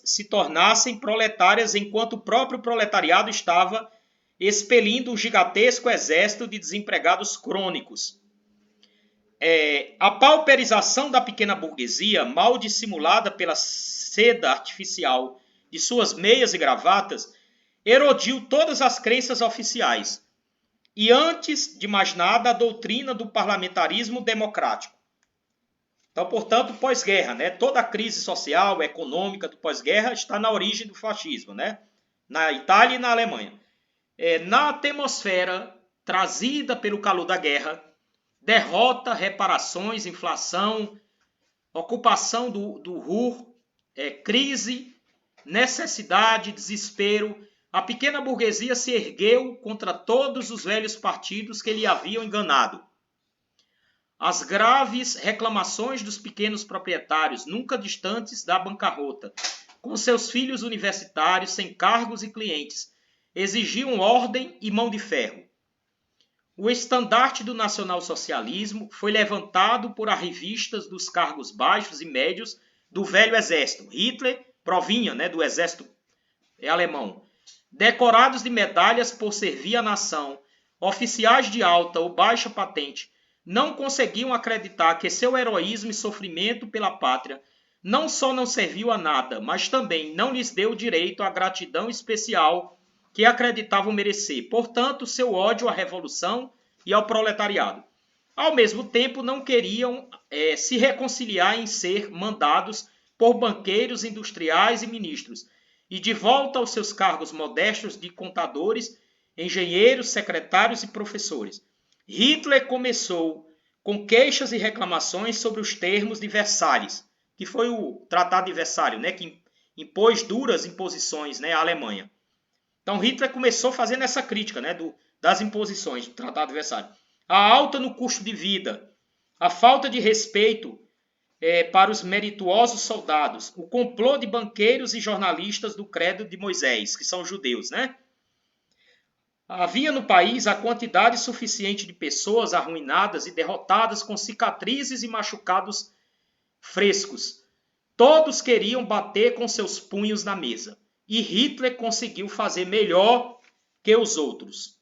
se tornassem proletárias enquanto o próprio proletariado estava expelindo um gigantesco exército de desempregados crônicos. A pauperização da pequena burguesia, mal dissimulada pela seda artificial de suas meias e gravatas, erodiu todas as crenças oficiais e, antes de mais nada, a doutrina do parlamentarismo democrático. Então, portanto, pós-guerra, né? Toda a crise social, econômica do pós-guerra está na origem do fascismo, né? Na Itália e na Alemanha. Na atmosfera trazida pelo calor da guerra, derrota, reparações, inflação, ocupação do Ruhr, crise, necessidade, desespero, a pequena burguesia se ergueu contra todos os velhos partidos que lhe haviam enganado. As graves reclamações dos pequenos proprietários, nunca distantes da bancarrota, com seus filhos universitários sem cargos e clientes, exigiam ordem e mão de ferro. O estandarte do nacionalsocialismo foi levantado por arrivistas dos cargos baixos e médios do velho exército. Hitler provinha, né, do exército alemão. Decorados de medalhas por servir a nação, oficiais de alta ou baixa patente, não conseguiam acreditar que seu heroísmo e sofrimento pela pátria não só não serviu a nada, mas também não lhes deu direito à gratidão especial que acreditavam merecer. Portanto, seu ódio à revolução e ao proletariado. Ao mesmo tempo, não queriam se reconciliar em ser mandados por banqueiros, industriais e ministros, e de volta aos seus cargos modestos de contadores, engenheiros, secretários e professores. Hitler começou com queixas e reclamações sobre os termos de Versalhes, que foi o Tratado de Versalhes, né, que impôs duras imposições, né, à Alemanha. Então Hitler começou fazendo essa crítica, né, das imposições do Tratado de Versalhes. A alta no custo de vida, a falta de respeito para os merituosos soldados, o complô de banqueiros e jornalistas do credo de Moisés, que são judeus, né? Havia no país a quantidade suficiente de pessoas arruinadas e derrotadas com cicatrizes e machucados frescos. Todos queriam bater com seus punhos na mesa. E Hitler conseguiu fazer melhor que os outros.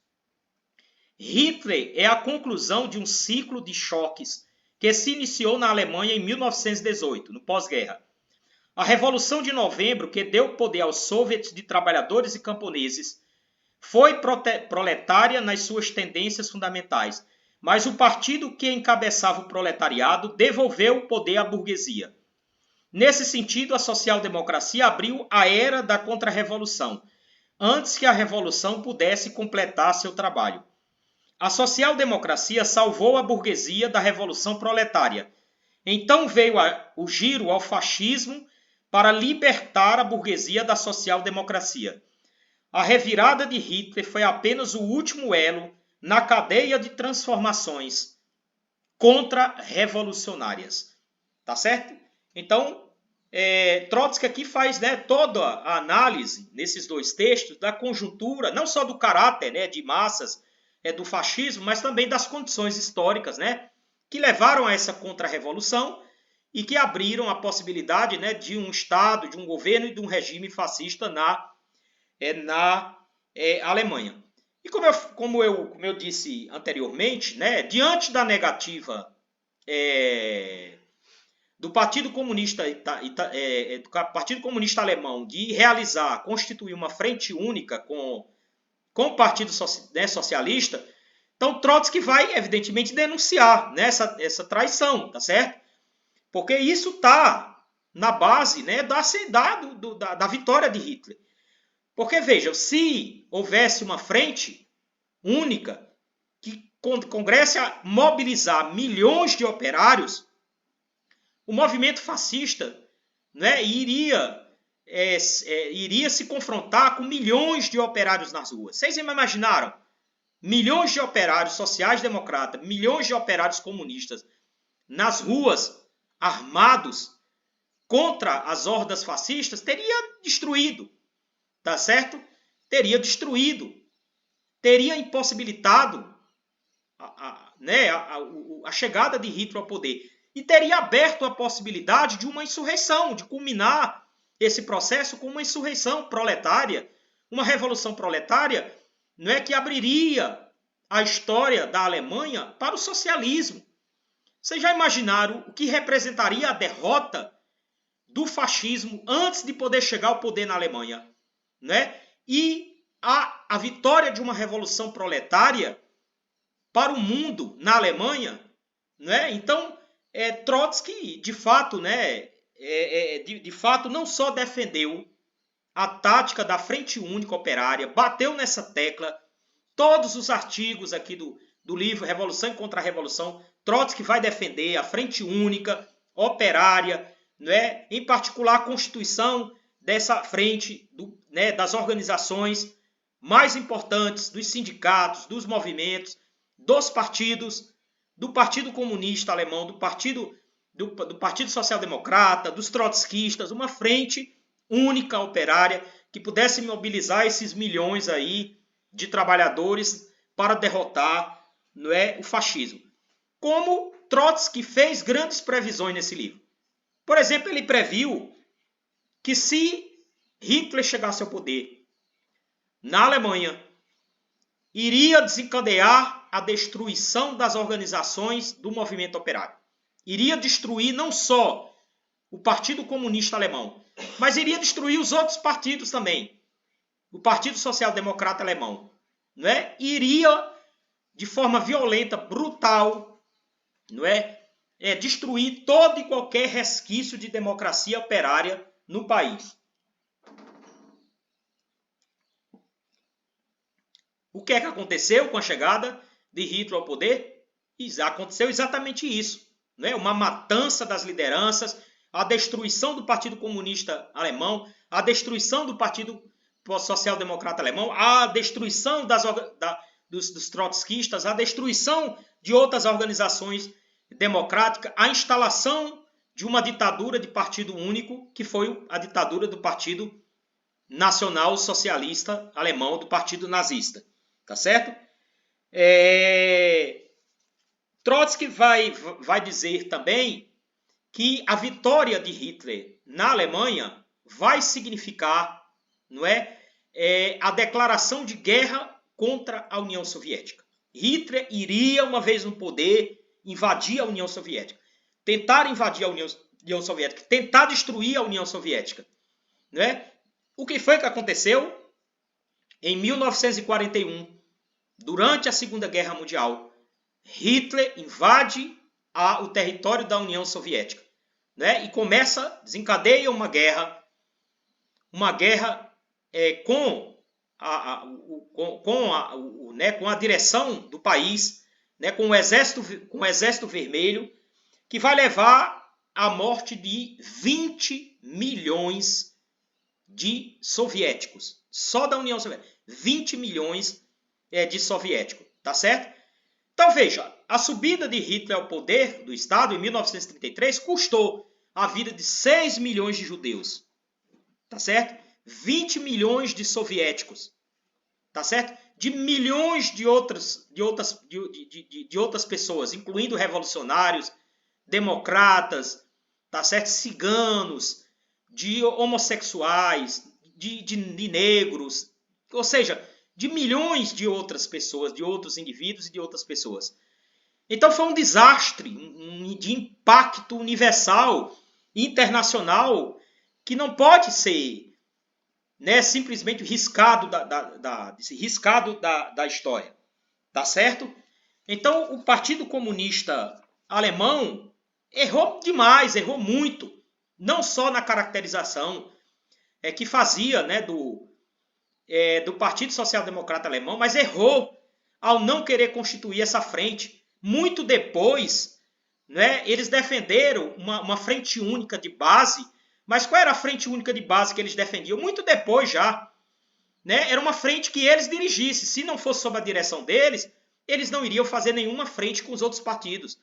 Hitler é a conclusão de um ciclo de choques que se iniciou na Alemanha em 1918, no pós-guerra. A Revolução de Novembro, que deu poder aos soviets de trabalhadores e camponeses, foi proletária nas suas tendências fundamentais, mas o partido que encabeçava o proletariado devolveu o poder à burguesia. Nesse sentido, a social-democracia abriu a era da contra-revolução, antes que a revolução pudesse completar seu trabalho. A social-democracia salvou a burguesia da revolução proletária. Então veio o giro ao fascismo para libertar a burguesia da social-democracia. A revirada de Hitler foi apenas o último elo na cadeia de transformações contra-revolucionárias. Tá certo? Então, Trotsky aqui faz, né, toda a análise, nesses dois textos, da conjuntura, não só do caráter, né, de massas do fascismo, mas também das condições históricas, né, que levaram a essa contra-revolução e que abriram a possibilidade, né, de um Estado, de um governo e de um regime fascista na Alemanha. E como eu disse anteriormente, né, diante da negativa do Partido Comunista Alemão de realizar, constituir uma frente única com o Partido Socialista, então Trotsky vai, evidentemente, denunciar, né, essa traição, tá certo? Porque isso está na base, né, da vitória de Hitler. Porque, veja, se houvesse uma frente única que congresse a mobilizar milhões de operários, o movimento fascista, né, iria se confrontar com milhões de operários nas ruas. Vocês imaginaram? Milhões de operários sociais-democratas, milhões de operários comunistas nas ruas, armados, contra as hordas fascistas, teria destruído. Tá certo? Teria destruído, teria impossibilitado a chegada de Hitler ao poder e teria aberto a possibilidade de uma insurreição, de culminar esse processo como uma insurreição proletária, uma revolução proletária, não é, que abriria a história da Alemanha para o socialismo. Vocês já imaginaram o que representaria a derrota do fascismo antes de poder chegar ao poder na Alemanha, né? E a vitória de uma revolução proletária para o mundo na Alemanha, né? Então, Trotsky, de fato, né, de fato, não só defendeu a tática da Frente Única Operária, bateu nessa tecla, todos os artigos aqui do livro Revolução e Contra-Revolução, Trotsky vai defender a Frente Única Operária, né, em particular a constituição dessa frente, né, das organizações mais importantes, dos sindicatos, dos movimentos, dos partidos, do Partido Comunista Alemão, do Partido Social Democrata, dos trotskistas, uma frente única operária que pudesse mobilizar esses milhões aí de trabalhadores para derrotar, não é, o fascismo. Como Trotsky fez grandes previsões nesse livro. Por exemplo, ele previu que se Hitler chegasse ao poder na Alemanha, iria desencadear a destruição das organizações do movimento operário. Iria destruir não só o Partido Comunista Alemão, mas iria destruir os outros partidos também. O Partido Social Democrata Alemão, não é? Iria, de forma violenta, brutal, não é? Destruir todo e qualquer resquício de democracia operária no país. O que é que aconteceu com a chegada de Hitler ao poder? Aconteceu exatamente isso, não é? Uma matança das lideranças, a destruição do Partido Comunista Alemão, a destruição do Partido Social Democrata Alemão, a destruição dos trotskistas, a destruição de outras organizações democráticas, a instalação de uma ditadura de partido único, que foi a ditadura do Partido Nacional Socialista Alemão, do Partido Nazista. Tá certo? Trotsky vai dizer também que a vitória de Hitler na Alemanha vai significar, não é, a declaração de guerra contra a União Soviética. Hitler iria, uma vez no poder, invadir a União Soviética. Tentar invadir a União Soviética. Tentar destruir a União Soviética. Não é? O que foi que aconteceu? Em 1941, durante a Segunda Guerra Mundial, Hitler invade o território da União Soviética, né? E desencadeia uma guerra com a direção do país, né? com o Exército Vermelho, que vai levar à morte de 20 milhões de soviéticos, só da União Soviética, 20 milhões de soviéticos, tá certo? Então veja, a subida de Hitler ao poder do Estado em 1933 custou a vida de 6 milhões de judeus, tá certo? 20 milhões de soviéticos, tá certo? De milhões de outras pessoas, incluindo revolucionários, democratas, tá certo? Ciganos, de homossexuais, de negros, ou seja, de milhões de outras pessoas, de outros indivíduos e de outras pessoas. Então foi um desastre de impacto universal, internacional, que não pode ser, né, simplesmente riscado da história. Tá certo? Então o Partido Comunista Alemão errou demais, errou muito. Não só na caracterização que fazia, né, do Partido Social Democrata Alemão, mas errou ao não querer constituir essa frente. Muito depois, né, eles defenderam uma frente única de base, mas qual era a frente única de base que eles defendiam? Muito depois já. Né? Era uma frente que eles dirigissem. Se não fosse sob a direção deles, eles não iriam fazer nenhuma frente com os outros partidos.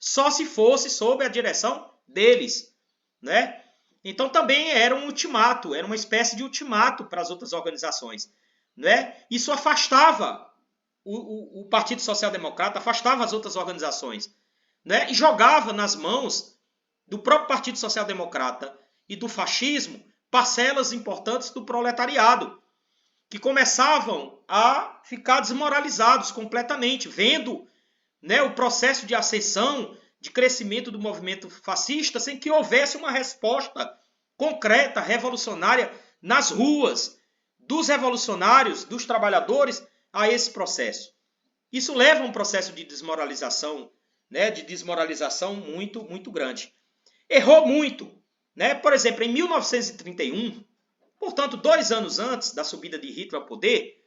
Só se fosse sob a direção deles. Né? Então também era um ultimato, era uma espécie de ultimato para as outras organizações. Né? Isso afastava o Partido Social Democrata, afastava as outras organizações. Né? E jogava nas mãos do próprio Partido Social Democrata e do fascismo parcelas importantes do proletariado, que começavam a ficar desmoralizados completamente, vendo, né, o processo de ascensão, de crescimento do movimento fascista, sem que houvesse uma resposta concreta, revolucionária, nas ruas, dos revolucionários, dos trabalhadores, a esse processo. Isso leva a um processo de desmoralização, né, muito, muito grande. Errou muito. Né? Por exemplo, em 1931, portanto, 2 anos antes da subida de Hitler ao poder,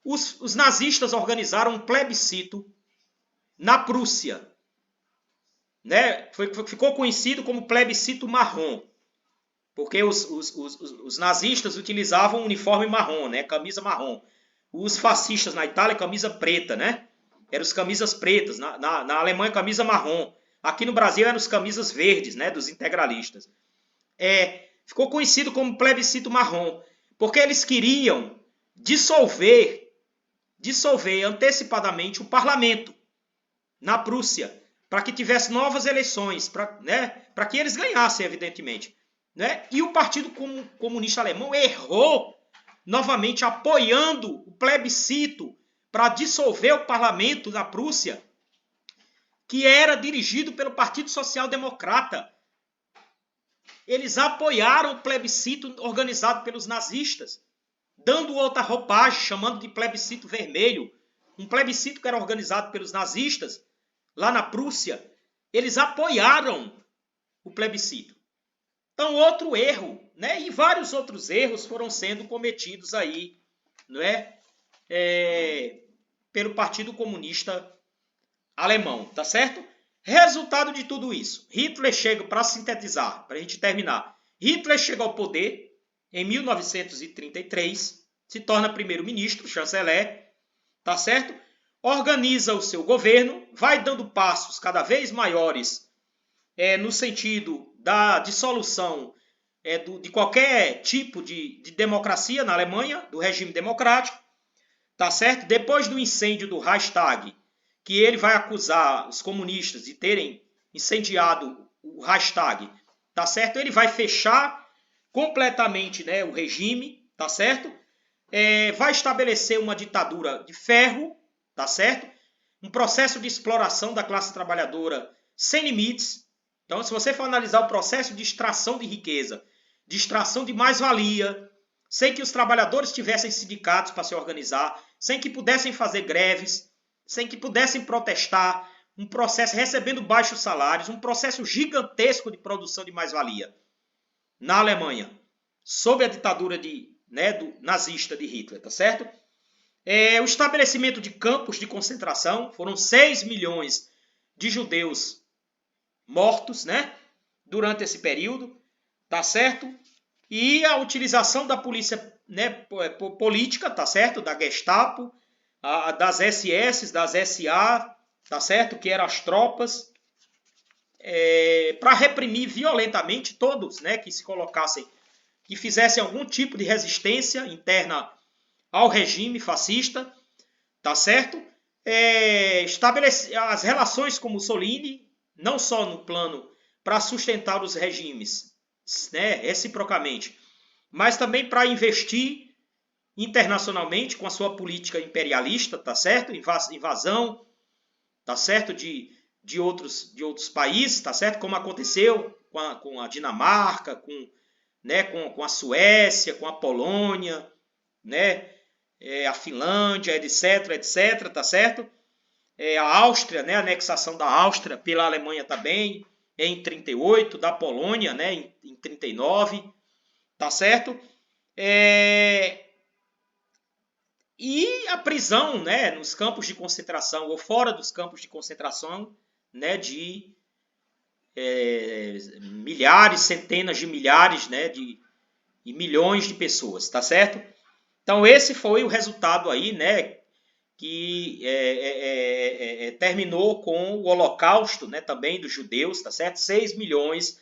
os nazistas organizaram um plebiscito na Prússia. Né? Ficou conhecido como plebiscito marrom, porque os nazistas utilizavam uniforme marrom, né? Camisa marrom. Os fascistas na Itália, camisa preta, né? Eram os camisas pretas. Na Alemanha, camisa marrom. Aqui no Brasil, eram os camisas verdes, né? Dos integralistas. Ficou conhecido como plebiscito marrom, porque eles queriam dissolver antecipadamente o parlamento na Prússia, para que tivesse novas eleições, para que eles ganhassem, evidentemente. Né? E o Partido Comunista Alemão errou novamente apoiando o plebiscito para dissolver o parlamento da Prússia, que era dirigido pelo Partido Social Democrata. Eles apoiaram o plebiscito organizado pelos nazistas, dando outra roupagem, chamando de plebiscito vermelho. Um plebiscito que era organizado pelos nazistas, lá na Prússia. Eles apoiaram o plebiscito. Então, outro erro, né? E vários outros erros foram sendo cometidos aí, não é? Pelo Partido Comunista Alemão, tá certo? Resultado de tudo isso. Hitler chega, para sintetizar, para a gente terminar. Hitler chega ao poder em 1933, se torna primeiro-ministro, chanceler, tá certo? Organiza o seu governo, vai dando passos cada vez maiores no sentido da dissolução de qualquer tipo de democracia na Alemanha, do regime democrático, tá certo? Depois do incêndio do Reichstag, que ele vai acusar os comunistas de terem incendiado o Reichstag, tá certo? Ele vai fechar completamente, né, o regime, tá certo? Vai estabelecer uma ditadura de ferro, tá certo? Um processo de exploração da classe trabalhadora sem limites. Então, se você for analisar o processo de extração de riqueza, de extração de mais-valia, sem que os trabalhadores tivessem sindicatos para se organizar, sem que pudessem fazer greves, sem que pudessem protestar, um processo recebendo baixos salários, um processo gigantesco de produção de mais-valia na Alemanha, sob a ditadura do nazista de Hitler, tá certo? O estabelecimento de campos de concentração, foram 6 milhões de judeus mortos, né, durante esse período, tá certo? E a utilização da polícia, né, política, tá certo? Da Gestapo, das SS, das SA, tá certo? Que eram as tropas, para reprimir violentamente todos, né, que se colocassem, que fizessem algum tipo de resistência interna ao regime fascista, tá certo? Estabelecer as relações com Mussolini, não só no plano para sustentar os regimes, né, reciprocamente, mas também para investir internacionalmente com a sua política imperialista, tá certo? Invasão, tá certo? De outros países, tá certo? Como aconteceu com a Dinamarca, com a Suécia, com a Polônia, né? A Finlândia, etc, etc, tá certo? A Áustria, né? A anexação da Áustria pela Alemanha também, em 38, da Polônia, né? Em 39, tá certo? E a prisão, né? Nos campos de concentração ou fora dos campos de concentração, né? De milhares, centenas de milhares, né? E milhões de pessoas, tá certo? Então esse foi o resultado aí, né? Que terminou com o Holocausto, né, também dos judeus, tá certo? 6 milhões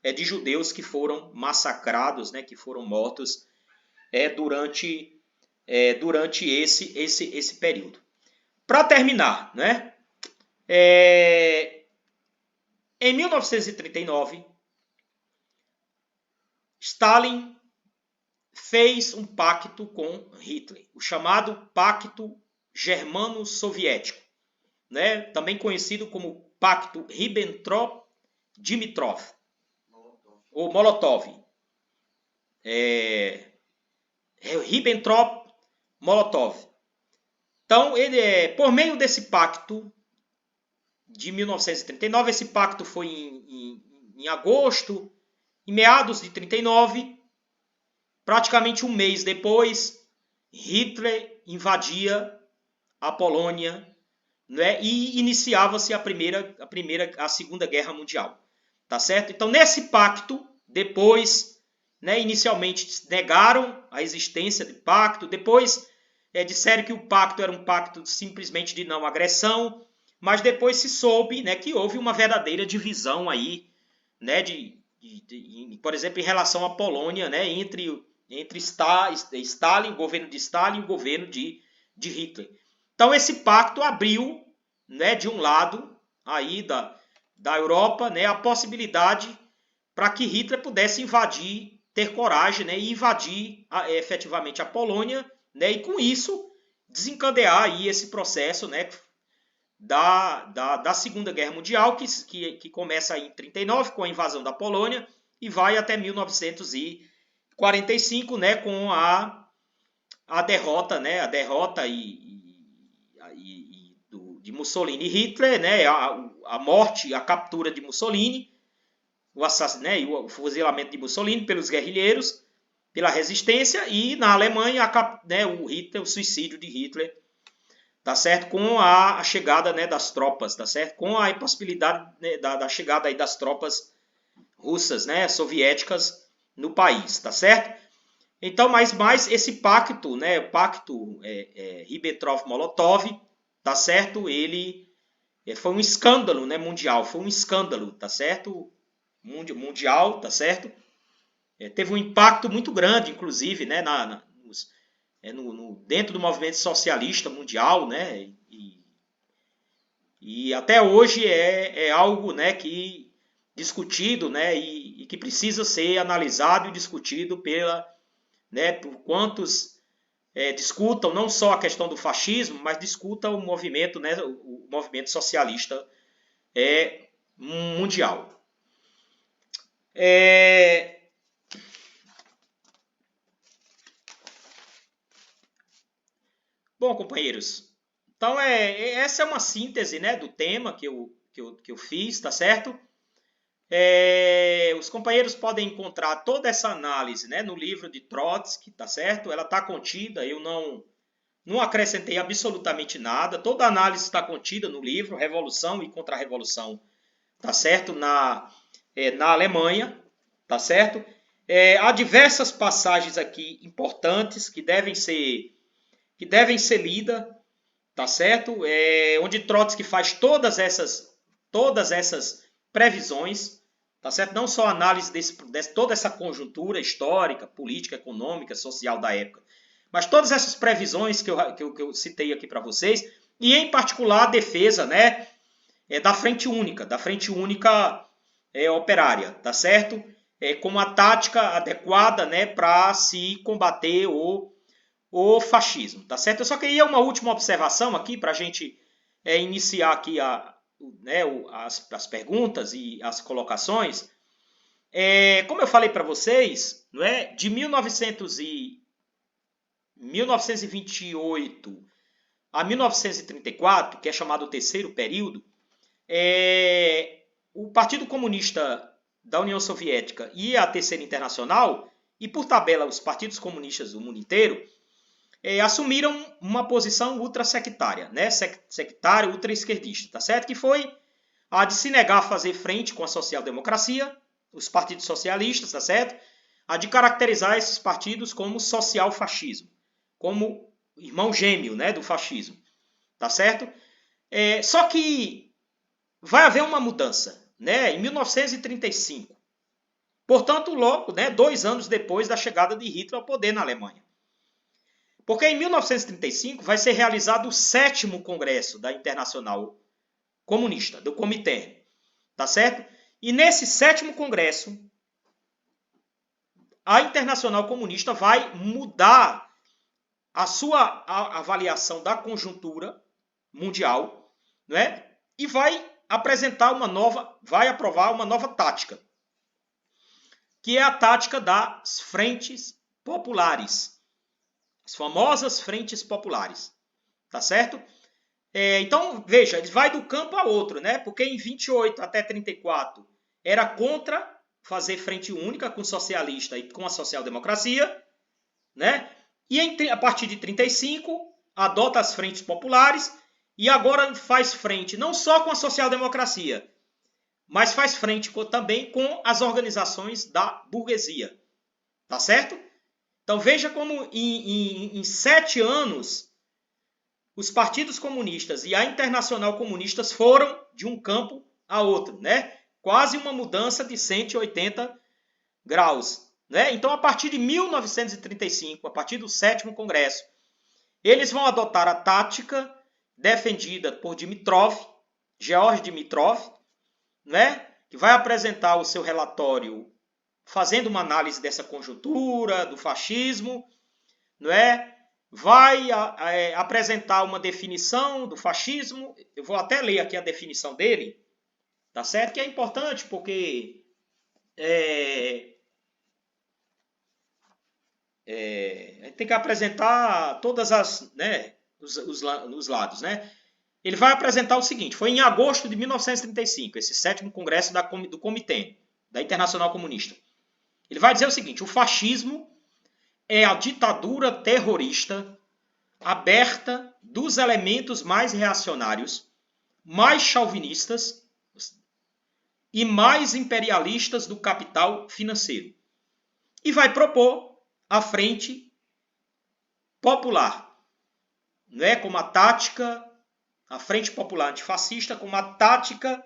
de judeus que foram massacrados, né, que foram mortos durante esse período. Para terminar, né, em 1939, Stalin fez um pacto com Hitler, o chamado Pacto Germano-Soviético, né? Também conhecido como Pacto Ribbentrop-Dimitrov, ou Molotov. Ribbentrop-Molotov. Então, por meio desse pacto de 1939, esse pacto foi em agosto, em meados de 39, praticamente um mês depois, Hitler invadia a Polônia, né, e iniciava-se a Segunda Guerra Mundial. Tá certo? Então, nesse pacto, depois, né, inicialmente negaram a existência do pacto, depois disseram que o pacto era um pacto simplesmente de não agressão, mas depois se soube, né, que houve uma verdadeira divisão aí, né, por exemplo, em relação à Polônia, né, entre Stalin, o governo de Stalin e o governo de Hitler. Então esse pacto abriu, né, de um lado aí da Europa, né, a possibilidade para que Hitler pudesse invadir, ter coragem, né, e invadir efetivamente a Polônia, né, e com isso desencadear aí esse processo, né, da Segunda Guerra Mundial, que começa aí em 39 com a invasão da Polônia e vai até 1945, né, com a derrota, né, de Mussolini e Hitler, né, a morte, a captura de Mussolini, né, o fuzilamento de Mussolini pelos guerrilheiros, pela resistência, e na Alemanha, né, o suicídio de Hitler, tá certo? Com a chegada, né, das tropas, tá certo? Com a possibilidade, né, da chegada aí das tropas russas, né, soviéticas no país, tá certo? Então, mais esse pacto, né, o pacto Ribbentrop-Molotov, tá certo? Ele foi um escândalo, né, mundial, foi um escândalo, tá certo? Mundial, tá certo? Teve um impacto muito grande, inclusive, né, dentro do movimento socialista mundial, né, e até hoje é algo, né, que discutido, né, e que precisa ser analisado e discutido por quantos discutam não só a questão do fascismo, mas discutam o movimento, né, o movimento socialista mundial. Bom, companheiros, então essa é uma síntese, né, do tema que eu fiz, tá certo? Os companheiros podem encontrar toda essa análise, né, no livro de Trotsky, tá certo? Ela está contida, eu não acrescentei absolutamente nada, toda a análise está contida no livro Revolução e Contra-Revolução, tá certo? Na Alemanha, tá certo? Há diversas passagens aqui importantes que devem ser lidas, tá certo? Onde Trotsky faz todas essas previsões, tá certo? Não só a análise toda essa conjuntura histórica, política, econômica, social da época, mas todas essas previsões que eu citei aqui para vocês, e em particular a defesa, né, da frente única, operária, tá certo? Como a tática adequada, né, para se combater o fascismo, tá certo? Eu só queria uma última observação aqui para a gente iniciar aqui as perguntas e as colocações. Como eu falei para vocês, não é, de 1928 a 1934, que é chamado o terceiro período, o Partido Comunista da União Soviética e a Terceira Internacional, e por tabela os partidos comunistas do mundo inteiro, assumiram uma posição ultra-sectária, né? Sectária, ultra-esquerdista, tá certo? Que foi a de se negar a fazer frente com a social-democracia, os partidos socialistas, tá certo? A de caracterizar esses partidos como social-fascismo, como irmão gêmeo, né, do fascismo, tá certo? Só que vai haver uma mudança, né, em 1935. Portanto, logo, né, 2 anos depois da chegada de Hitler ao poder na Alemanha. Porque em 1935 vai ser realizado o 7º Congresso da Internacional Comunista, do Comintern, tá certo? E nesse 7º Congresso, a Internacional Comunista vai mudar a sua avaliação da conjuntura mundial, né? E vai apresentar vai aprovar uma nova tática, que é a tática das frentes populares, as famosas frentes populares, tá certo? Então, veja, ele vai do campo a outro, né? Porque em 28 até 34 era contra fazer frente única com o socialista e com a social-democracia, né? E a partir de 35 adota as frentes populares e agora faz frente não só com a social-democracia, mas faz frente também com as organizações da burguesia, tá certo? Então veja como em 7 anos os partidos comunistas e a Internacional Comunistas foram de um campo a outro, né? Quase uma mudança de 180 graus, né? Então, a partir de 1935, a partir do 7º Congresso, eles vão adotar a tática defendida por George Dimitrov, né? Que vai apresentar o seu relatório fazendo uma análise dessa conjuntura, do fascismo, não é? Vai apresentar uma definição do fascismo. Eu vou até ler aqui a definição dele, tá certo? Que é importante porque tem que apresentar todas as, né, os lados, né? Ele vai apresentar o seguinte: foi em agosto de 1935, esse 7º Congresso do Comitê, da Internacional Comunista. Ele vai dizer o seguinte: o fascismo é a ditadura terrorista aberta dos elementos mais reacionários, mais chauvinistas e mais imperialistas do capital financeiro. E vai propor a frente popular, né, como a tática, a frente popular antifascista, como a tática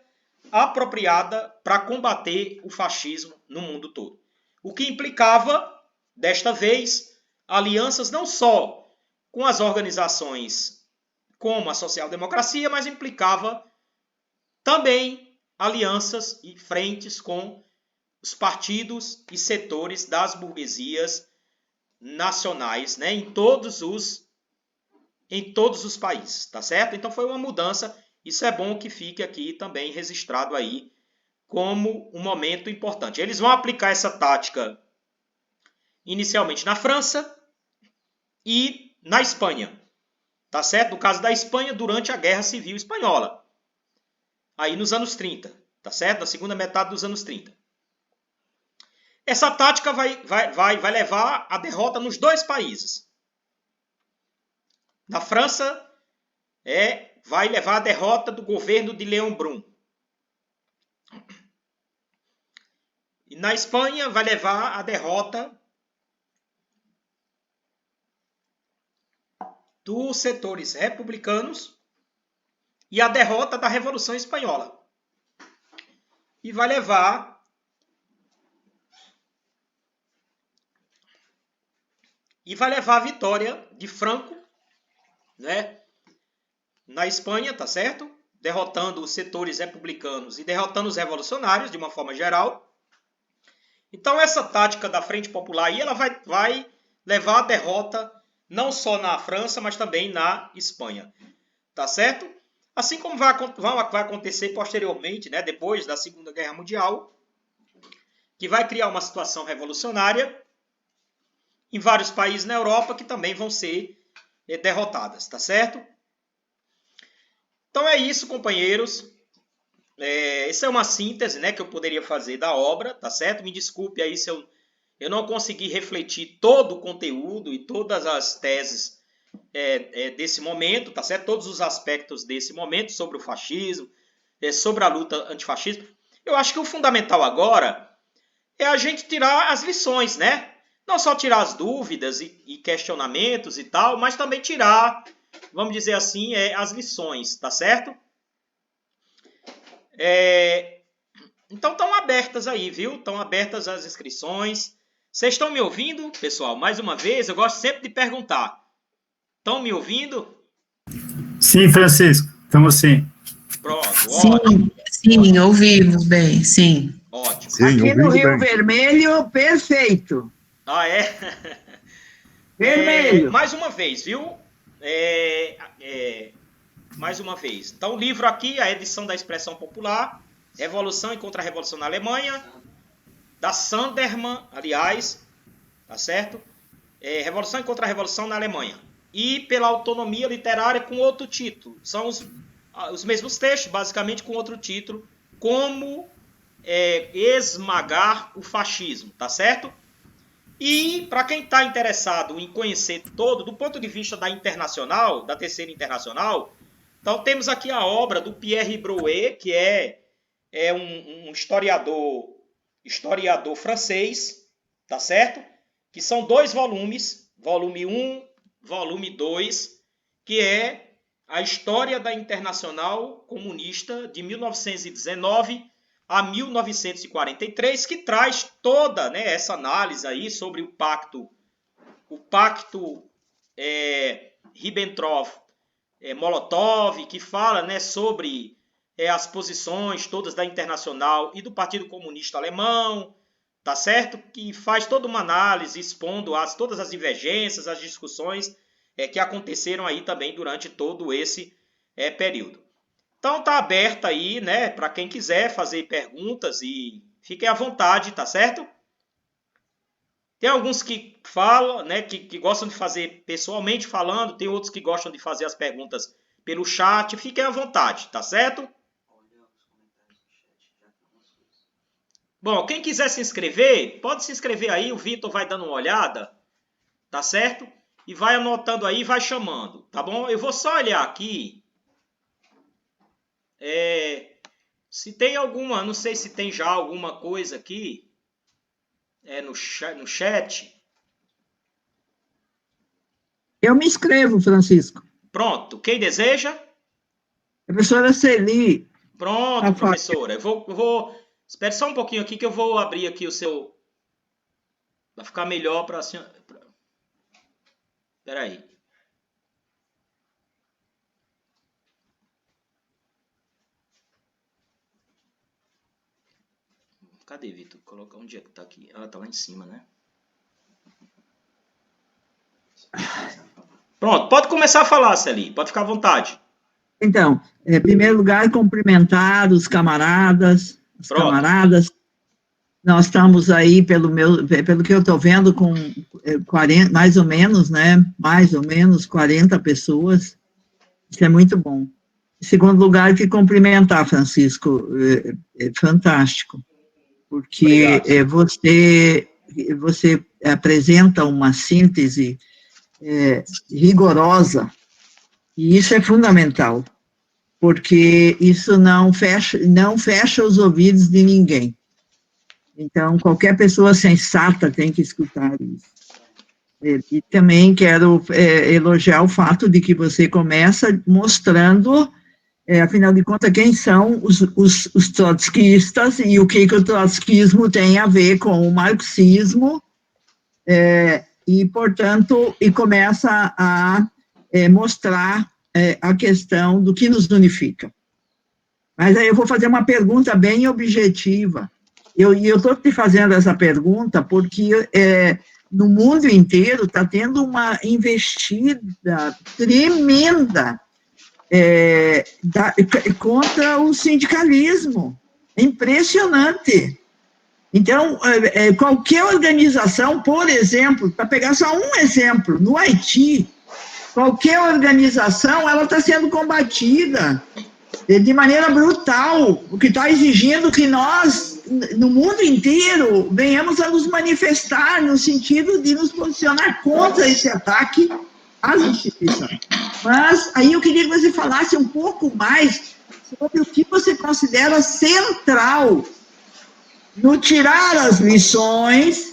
apropriada para combater o fascismo no mundo todo. O que implicava, desta vez, alianças não só com as organizações como a social-democracia, mas implicava também alianças e frentes com os partidos e setores das burguesias nacionais, né, em todos os países, tá certo? Então foi uma mudança, isso é bom que fique aqui também registrado aí como um momento importante. Eles vão aplicar essa tática inicialmente na França e na Espanha, tá certo? No caso da Espanha, durante a Guerra Civil Espanhola, aí nos anos 30, tá certo? Na segunda metade dos anos 30. Essa tática vai levar à derrota nos 2 países. Na França, vai levar à derrota do governo de Léon Blum. E na Espanha, vai levar à derrota dos setores republicanos e à derrota da Revolução Espanhola. E vai levar à vitória de Franco, né, na Espanha, tá certo? Derrotando os setores republicanos e derrotando os revolucionários de uma forma geral. Então essa tática da Frente Popular aí, ela vai levar à derrota não só na França, mas também na Espanha, tá certo? Assim como vai acontecer posteriormente, né, depois da Segunda Guerra Mundial, que vai criar uma situação revolucionária em vários países na Europa que também vão ser derrotadas, tá certo? Então é isso, companheiros. Essa é uma síntese, né, que eu poderia fazer da obra, tá certo? Me desculpe aí se eu não consegui refletir todo o conteúdo e todas as teses desse momento, tá certo? Todos os aspectos desse momento sobre o fascismo, sobre a luta antifascista. Eu acho que o fundamental agora é a gente tirar as lições, né? Não só tirar as dúvidas e questionamentos e tal, mas também tirar, vamos dizer assim, as lições, tá certo? Então estão abertas aí, viu? Estão abertas as inscrições. Vocês estão me ouvindo, pessoal? Mais uma vez, eu gosto sempre de perguntar. Estão me ouvindo? Sim, Francisco, estamos sim. Pronto, sim, ouvimos bem, sim. Ótimo. Sim, aqui no Rio bem. Vermelho, perfeito. Ah, é? Vermelho. Mais uma vez, viu? Mais uma vez. Então, o livro aqui, a edição da Expressão Popular, Revolução e Contra-Revolução na Alemanha, da Sanderman, aliás, tá certo? Revolução e Contra-Revolução na Alemanha. E pela Autonomia Literária com outro título. São os mesmos textos, basicamente com outro título, Como esmagar o fascismo, tá certo? E para quem está interessado em conhecer todo, do ponto de vista da Internacional, da Terceira Internacional, então temos aqui a obra do Pierre Brouet, que é um historiador francês, tá certo? Que são 2 volumes, volume 1, volume 2, que é a História da Internacional Comunista de 1919 a 1943, que traz toda, né, essa análise aí sobre o pacto Ribbentrop-Molotov, que fala, né, sobre as posições todas da Internacional e do Partido Comunista Alemão, tá certo? Que faz toda uma análise expondo todas as divergências, as discussões que aconteceram aí também durante todo esse período. Então tá aberto aí, né, para quem quiser fazer perguntas e fiquem à vontade, tá certo? Tem alguns que falam, né, que gostam de fazer pessoalmente falando, tem outros que gostam de fazer as perguntas pelo chat, fiquem à vontade, tá certo? Bom, quem quiser se inscrever, pode se inscrever aí, o Vitor vai dando uma olhada, tá certo? E vai anotando aí, vai chamando, tá bom? Eu vou só olhar aqui. Se tem alguma, não sei se tem já alguma coisa aqui no chat. Eu me inscrevo, Francisco. Pronto, quem deseja? Professora Celi. Pronto, professora. Eu vou... Espere só um pouquinho aqui que eu vou abrir aqui o seu... Vai ficar melhor para a senhora... Espera aí. Cadê, Vitor? Coloca onde é que tá aqui? Ah, tá lá em cima, né? Pronto, pode começar a falar, Celi. Pode ficar à vontade. Então, em primeiro lugar, cumprimentar os camaradas, as Pronto. camaradas. Nós estamos aí, pelo que eu estou vendo, com 40, mais ou menos, né? Mais ou menos 40 pessoas. Isso é muito bom. Em segundo lugar, que cumprimentar, Francisco. É fantástico. Porque você apresenta uma síntese rigorosa, e isso é fundamental, porque isso não fecha os ouvidos de ninguém. Então, qualquer pessoa sensata tem que escutar isso. E também quero elogiar o fato de que você começa mostrando, afinal de contas, quem são os trotskistas e o que o trotskismo tem a ver com o marxismo, e, portanto, começa a mostrar a questão do que nos unifica. Mas aí eu vou fazer uma pergunta bem objetiva. Eu estou te fazendo essa pergunta porque no mundo inteiro está tendo uma investida tremenda contra o sindicalismo. É impressionante. Então, qualquer organização, por exemplo, para pegar só um exemplo, no Haiti, qualquer organização, ela está sendo combatida de maneira brutal, o que está exigindo que nós, no mundo inteiro, venhamos a nos manifestar no sentido de nos posicionar contra esse ataque às instituições. Mas aí eu queria que você falasse um pouco mais sobre o que você considera central no tirar as lições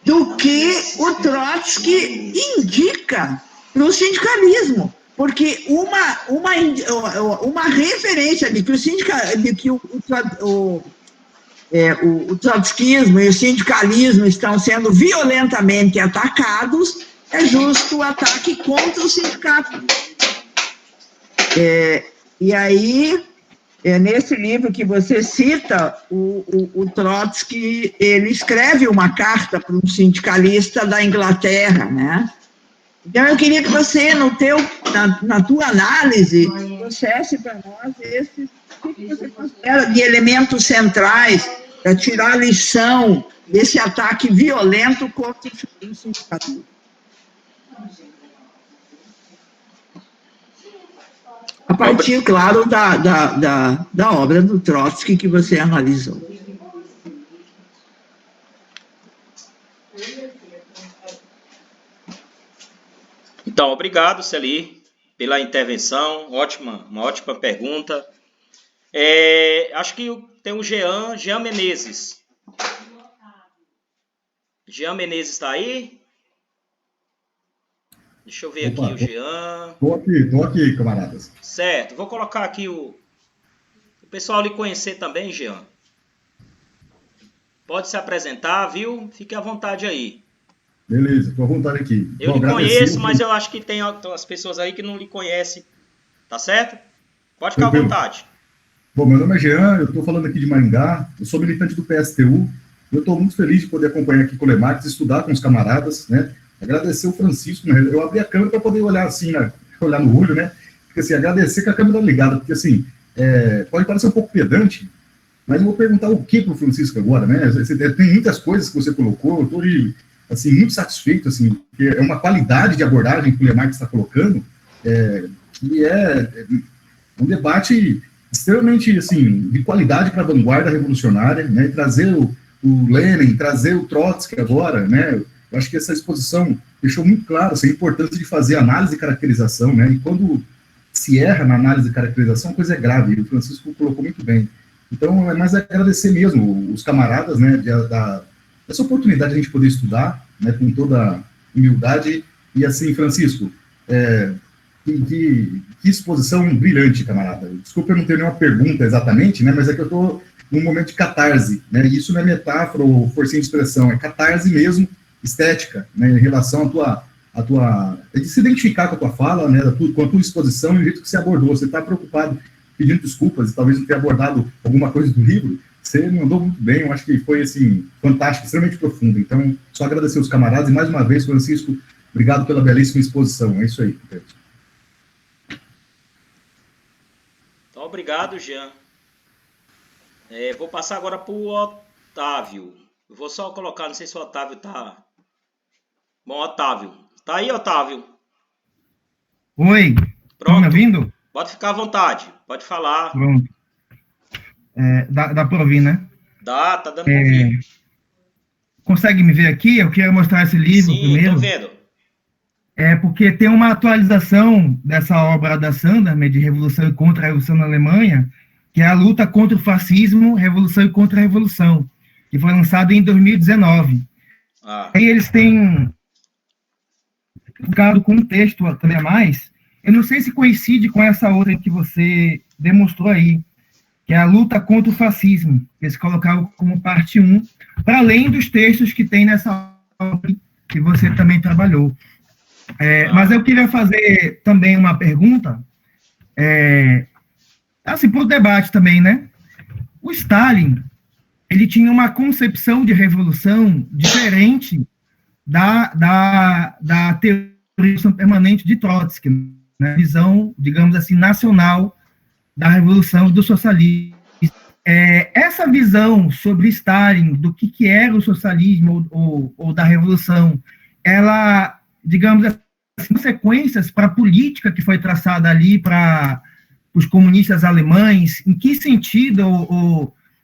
do que o Trotsky indica para o sindicalismo. Porque uma referência de que o trotskismo e o sindicalismo estão sendo violentamente atacados é justo o ataque contra o sindicato. E aí, Nesse livro que você cita, o Trotsky, ele escreve uma carta para um sindicalista da Inglaterra, né? Então, eu queria que você, na tua análise, trouxesse para nós o que você considera de elementos centrais para tirar a lição desse ataque violento contra o sindicalismo. A partir, claro, da obra do Trotsky que você analisou. Então, obrigado, Celi, pela intervenção. Uma ótima pergunta. Acho que tem o Jean Menezes. Jean Menezes está aí? Deixa eu ver aqui o Jean. Tô aqui, camaradas. Certo, vou colocar aqui o pessoal lhe conhecer também, Jean. Pode se apresentar, viu? Fique à vontade aí. Beleza, tô à vontade aqui. Eu lhe conheço, mas eu acho que tem as pessoas aí que não lhe conhecem. Tá certo? Pode ficar à vontade. Bom, meu nome é Jean, eu estou falando aqui de Maringá, eu sou militante do PSTU, eu estou muito feliz de poder acompanhar aqui com o Lemarx, estudar com os camaradas, né? Agradecer o Francisco, né? Eu abri a câmera para poder olhar assim, né? Olhar no olho, né? Porque assim, agradecer com a câmera ligada, porque assim, pode parecer um pouco pedante, mas eu vou perguntar o que para o Francisco agora, né? Tem muitas coisas que você colocou, eu estou assim, muito satisfeito, assim, porque é uma qualidade de abordagem que o Lemarx está colocando, que é um debate extremamente, assim, de qualidade para a vanguarda revolucionária, né? E trazer o Lenin, trazer o Trotsky agora, né? Eu acho que essa exposição deixou muito claro assim, a importância de fazer análise e caracterização, né? E quando se erra na análise e caracterização, a coisa é grave, e o Francisco colocou muito bem. Então, é mais agradecer mesmo os camaradas, né, dessa oportunidade de a gente poder estudar, né, com toda humildade. E assim, Francisco, que exposição brilhante, camarada. Desculpa eu não ter nenhuma pergunta exatamente, né, mas é que eu estou num momento de catarse, né, e isso não é metáfora ou forcinha de expressão, é catarse mesmo, estética, né, em relação à tua de se identificar com a tua fala, né, com a tua exposição e o jeito que você abordou. Você está preocupado, pedindo desculpas, talvez não tenha abordado alguma coisa do livro, você mandou muito bem, eu acho que foi, assim, fantástico, extremamente profundo. Então, só agradecer os camaradas, e mais uma vez, Francisco, obrigado pela belíssima exposição. É isso aí, Pedro. Então, obrigado, Jean. Vou passar agora para o Otávio. Eu vou só colocar, não sei se o Otávio está... Bom, Otávio. Tá aí, Otávio? Oi. Estão me ouvindo? Pode ficar à vontade. Pode falar. Pronto. Dá para ouvir, né? Dá, tá dando para ouvir. Consegue me ver aqui? Eu quero mostrar esse livro primeiro. Sim, estou vendo. Porque tem uma atualização dessa obra da Sanderman, de Revolução e Contra-Revolução na Alemanha, que é a luta contra o fascismo, Revolução e Contra-Revolução, que foi lançado em 2019. Aí eles têm ficado com um texto também a mais. Eu não sei se coincide com essa outra que você demonstrou aí, que é a luta contra o fascismo. Eles colocaram como parte 1, para além dos textos que tem nessa obra que você também trabalhou. Mas eu queria fazer também uma pergunta, assim, para o debate também, né? O Stalin, ele tinha uma concepção de revolução diferente da teoria permanente de Trotsky, né? Visão, digamos assim, nacional da revolução do socialismo. Essa visão sobre Stalin, do que era o socialismo ou da revolução, ela, digamos assim, consequências para a política que foi traçada ali para os comunistas alemães, em que sentido,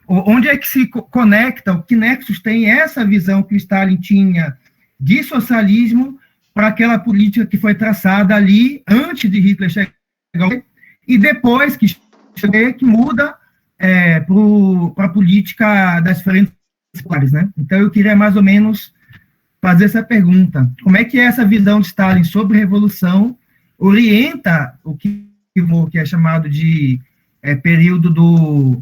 onde é que se conecta, que nexos tem essa visão que o Stalin tinha de socialismo para aquela política que foi traçada ali antes de Hitler chegar e depois que muda para a política das diferentes pares, né? Então eu queria mais ou menos fazer essa pergunta: como é que essa visão de Stalin sobre revolução orienta o que é chamado de período do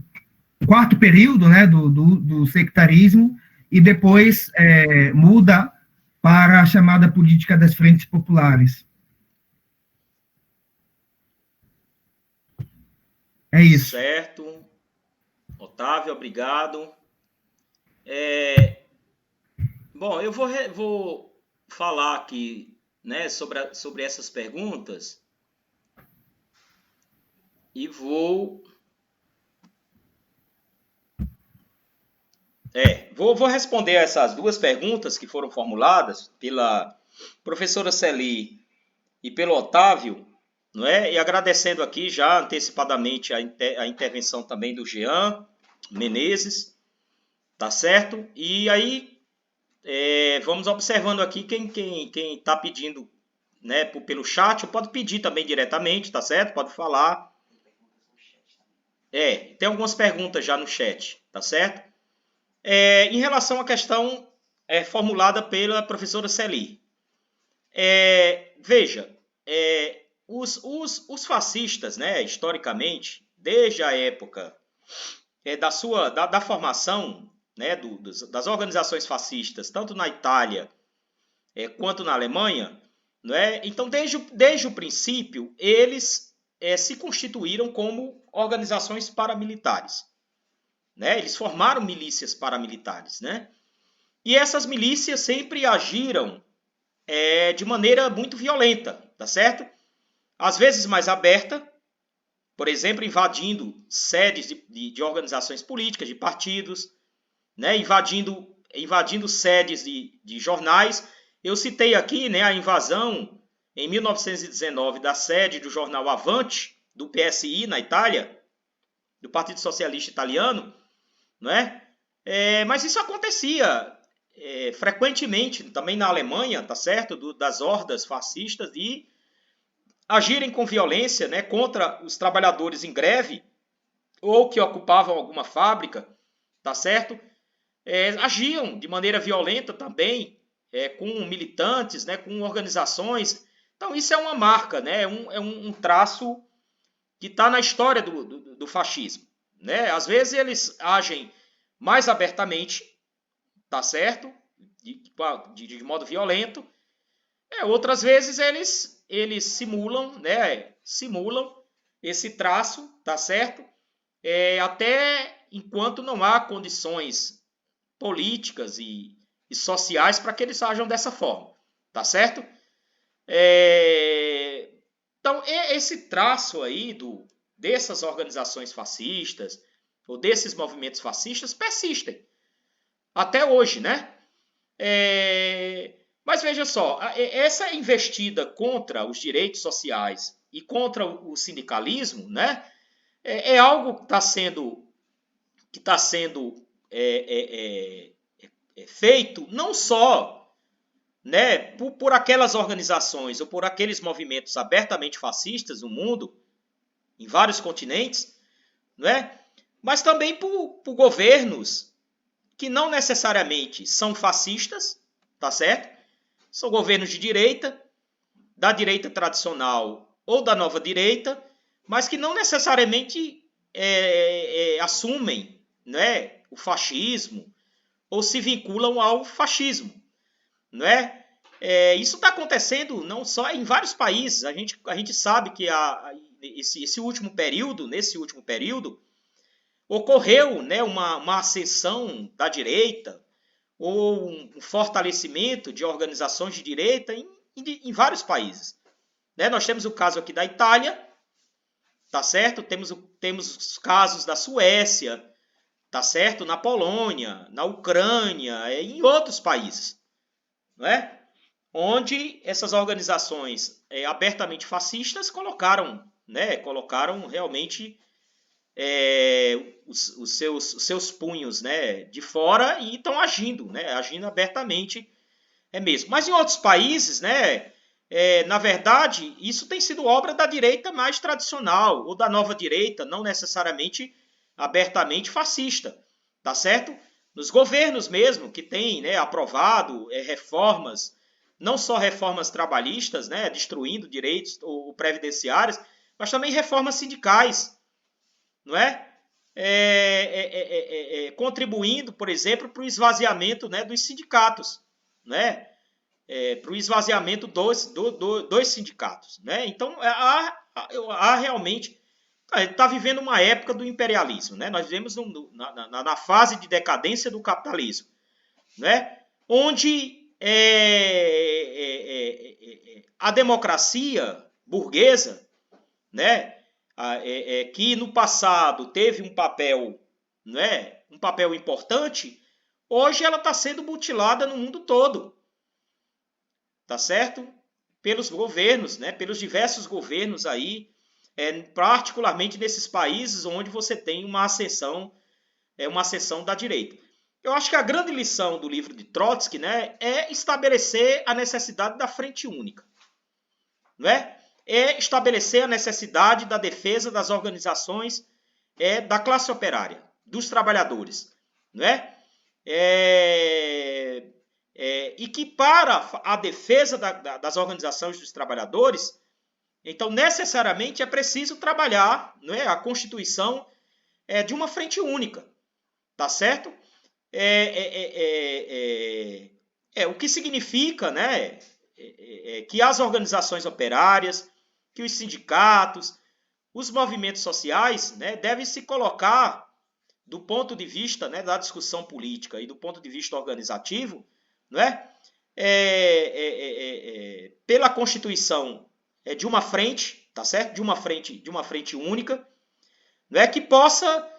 quarto período, né, do sectarismo, e depois muda para a chamada política das frentes populares? É isso. Certo. Otávio, obrigado. Bom, eu vou falar aqui, né, sobre essas perguntas e vou responder essas duas perguntas que foram formuladas pela professora Celi e pelo Otávio, não é? E agradecendo aqui já antecipadamente a intervenção também do Jean Menezes, tá certo? E aí vamos observando aqui quem está pedindo, né, pelo chat, pode pedir também diretamente, tá certo? Pode falar. Tem algumas perguntas já no chat, tá certo? Em relação à questão formulada pela professora Celi. Veja, os fascistas, né, historicamente, desde a época da formação, né, das organizações fascistas, tanto na Itália quanto na Alemanha, né, então desde o princípio eles se constituíram como organizações paramilitares. Né? Eles formaram milícias paramilitares. Né? E essas milícias sempre agiram de maneira muito violenta, tá certo? Às vezes mais aberta, por exemplo, invadindo sedes de organizações políticas, de partidos, né? invadindo sedes de jornais. Eu citei aqui, né, a invasão em 1919 da sede do jornal Avante, do PSI na Itália, do Partido Socialista Italiano, não é? Mas isso acontecia frequentemente também na Alemanha, tá certo? Das hordas fascistas de agirem com violência, né, contra os trabalhadores em greve ou que ocupavam alguma fábrica, tá certo? Agiam de maneira violenta também com militantes, né, com organizações. Então isso é uma marca, né? É um traço que está na história do fascismo. Né? Às vezes eles agem mais abertamente, tá certo? De modo violento. Outras vezes eles simulam, né? Simulam esse traço, tá certo? Até enquanto não há condições políticas e sociais para que eles ajam dessa forma, tá certo? Então, esse traço aí dessas organizações fascistas ou desses movimentos fascistas persistem até hoje, né? Mas veja só, essa investida contra os direitos sociais e contra o sindicalismo, né? É algo que está sendo feito não só, né, por aquelas organizações ou por aqueles movimentos abertamente fascistas no mundo, em vários continentes, né, mas também por governos que não necessariamente são fascistas, tá certo? São governos de direita, da direita tradicional ou da nova direita, mas que não necessariamente assumem, né, o fascismo ou se vinculam ao fascismo. Não é? Isso está acontecendo não só em vários países. A gente sabe que nesse último período, ocorreu, né, uma ascensão da direita ou um fortalecimento de organizações de direita em vários países. Né? Nós temos o caso aqui da Itália, tá certo? Temos os casos da Suécia, tá certo? Na Polônia, na Ucrânia e em outros países. Não é? Onde essas organizações abertamente fascistas colocaram realmente os seus punhos, né, de fora e estão agindo, né, agindo abertamente mesmo. Mas em outros países, né, na verdade, isso tem sido obra da direita mais tradicional ou da nova direita, não necessariamente abertamente fascista, tá certo? Nos governos mesmo, que têm, né, aprovado reformas, não só reformas trabalhistas, né, destruindo direitos ou previdenciários, mas também reformas sindicais, não é? Contribuindo, por exemplo, para o esvaziamento, né, dos sindicatos, né? Para o esvaziamento dos sindicatos. Né? Então, há realmente... A gente está vivendo uma época do imperialismo, né? Nós vivemos na fase de decadência do capitalismo, né? Onde a democracia burguesa, né? Que no passado teve um papel, né? Um papel importante, hoje ela está sendo mutilada no mundo todo, tá certo? Pelos governos, né? Pelos diversos governos aí, particularmente nesses países onde você tem uma ascensão da direita. Eu acho que a grande lição do livro de Trotsky, né, é estabelecer a necessidade da frente única, não é? É estabelecer a necessidade da defesa das organizações da classe operária, dos trabalhadores, não é? E que para a defesa das organizações dos trabalhadores, então necessariamente é preciso trabalhar, não é, a constituição de uma frente única, tá certo? O que significa, né, que as organizações operárias, que os sindicatos, os movimentos sociais, né, devem se colocar do ponto de vista, né, da discussão política e do ponto de vista organizativo, não é? Pela constituição de uma frente, tá certo? De uma frente única, não é, que possa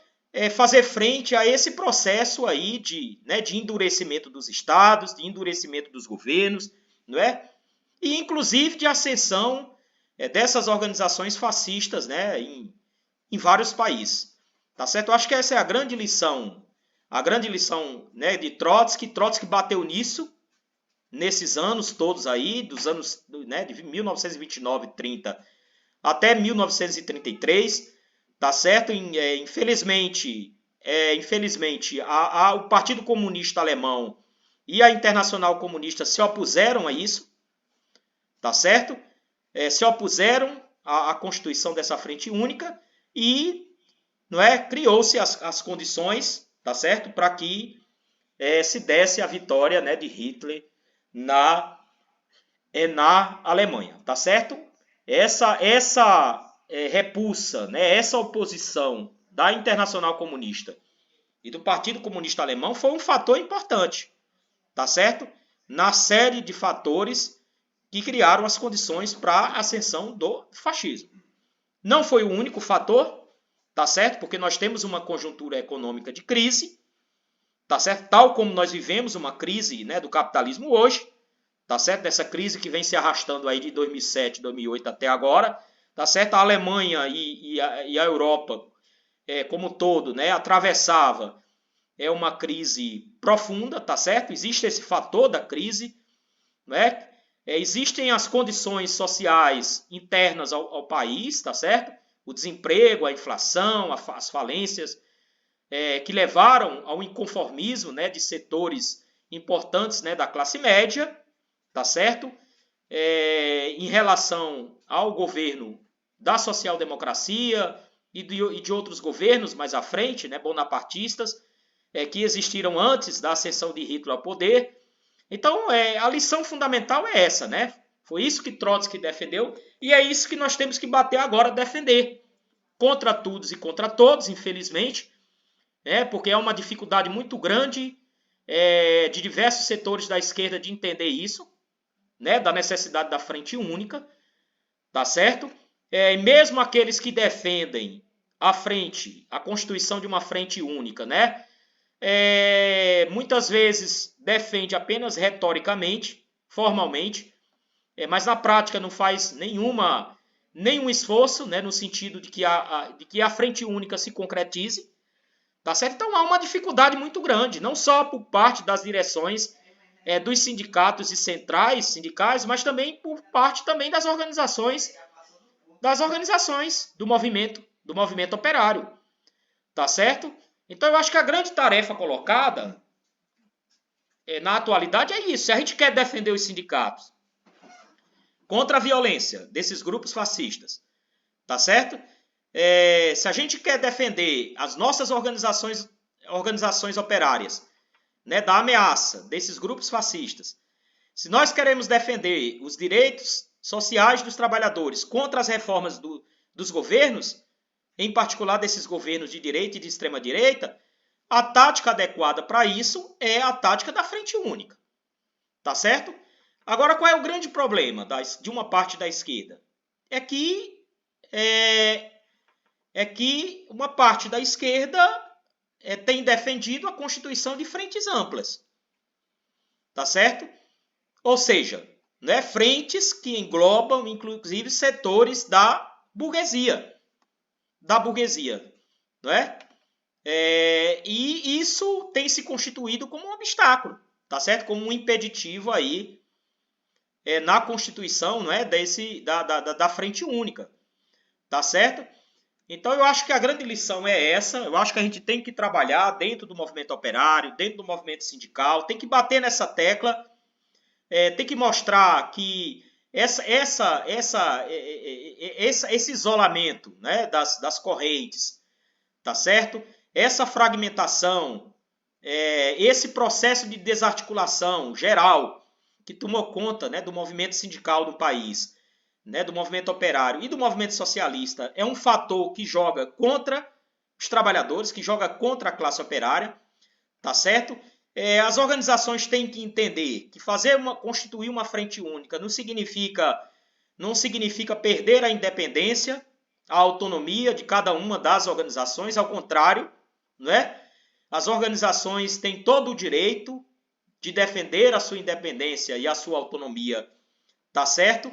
fazer frente a esse processo aí de endurecimento dos estados, de endurecimento dos governos, não é? E inclusive de ascensão dessas organizações fascistas, né, em vários países, tá certo? Eu acho que essa é a grande lição, né, de Trotsky. Trotsky bateu nisso nesses anos todos aí, dos anos, né, de 1929, 30 até 1933, tá certo? Infelizmente, o Partido Comunista Alemão e a Internacional Comunista se opuseram a isso, tá certo? Se opuseram à constituição dessa frente única e, não é, criou-se as condições, tá certo, para que se desse a vitória, né, de Hitler na Alemanha, tá certo? Essa repulsa, né, essa oposição da Internacional Comunista e do Partido Comunista Alemão foi um fator importante, tá certo? Na série de fatores que criaram as condições para a ascensão do fascismo. Não foi o único fator, tá certo? Porque nós temos uma conjuntura econômica de crise, tá certo? Tal como nós vivemos uma crise, né, do capitalismo hoje, tá certo? Dessa crise que vem se arrastando aí de 2007, 2008 até agora, tá certo? A Alemanha e a Europa como um todo, né, atravessava uma crise profunda, tá certo? Existe esse fator da crise, né? Existem as condições sociais internas ao país, tá certo? O desemprego, a inflação, as falências, que levaram ao inconformismo, né, de setores importantes, né, da classe média, tá certo? Em relação ao governo da social-democracia e de outros governos mais à frente, né, bonapartistas, que existiram antes da ascensão de Hitler ao poder. Então, a lição fundamental é essa, né? Foi isso que Trotsky defendeu e é isso que nós temos que bater agora, defender. Contra todos e contra todos, infelizmente, porque é uma dificuldade muito grande de diversos setores da esquerda de entender isso, né? Da necessidade da frente única, tá certo? E mesmo aqueles que defendem a constituição de uma frente única, né? Muitas vezes defende apenas retoricamente, formalmente, mas na prática não faz nenhum esforço, né, no sentido de que a frente única se concretize, tá certo? Então há uma dificuldade muito grande, não só por parte das direções dos sindicatos e centrais sindicais, mas também por parte também das organizações do movimento operário, tá certo? Então eu acho que a grande tarefa colocada na atualidade é isso. Se a gente quer defender os sindicatos contra a violência desses grupos fascistas, tá certo? Se a gente quer defender as nossas organizações operárias, né, da ameaça desses grupos fascistas, se nós queremos defender os direitos sociais dos trabalhadores contra as reformas dos governos, em particular desses governos de direita e de extrema direita, a tática adequada para isso é a tática da frente única. Tá certo? Agora, qual é o grande problema de uma parte da esquerda? É que uma parte da esquerda tem defendido a constituição de frentes amplas. Tá certo? Ou seja, né, frentes que englobam, inclusive, setores da burguesia. Não é? E isso tem se constituído como um obstáculo, tá certo? Como um impeditivo aí na Constituição, não é? Da frente única, tá certo? Então eu acho que a grande lição é essa. Eu acho que a gente tem que trabalhar dentro do movimento operário, dentro do movimento sindical, tem que bater nessa tecla, tem que mostrar que esse isolamento, né, das correntes, tá certo? Essa fragmentação, esse processo de desarticulação geral que tomou conta, né, do movimento sindical do país, né, do movimento operário e do movimento socialista, é um fator que joga contra os trabalhadores, que joga contra a classe operária, tá certo? As organizações têm que entender que constituir uma frente única não significa perder a independência, a autonomia de cada uma das organizações, ao contrário, não é? As organizações têm todo o direito de defender a sua independência e a sua autonomia, tá certo?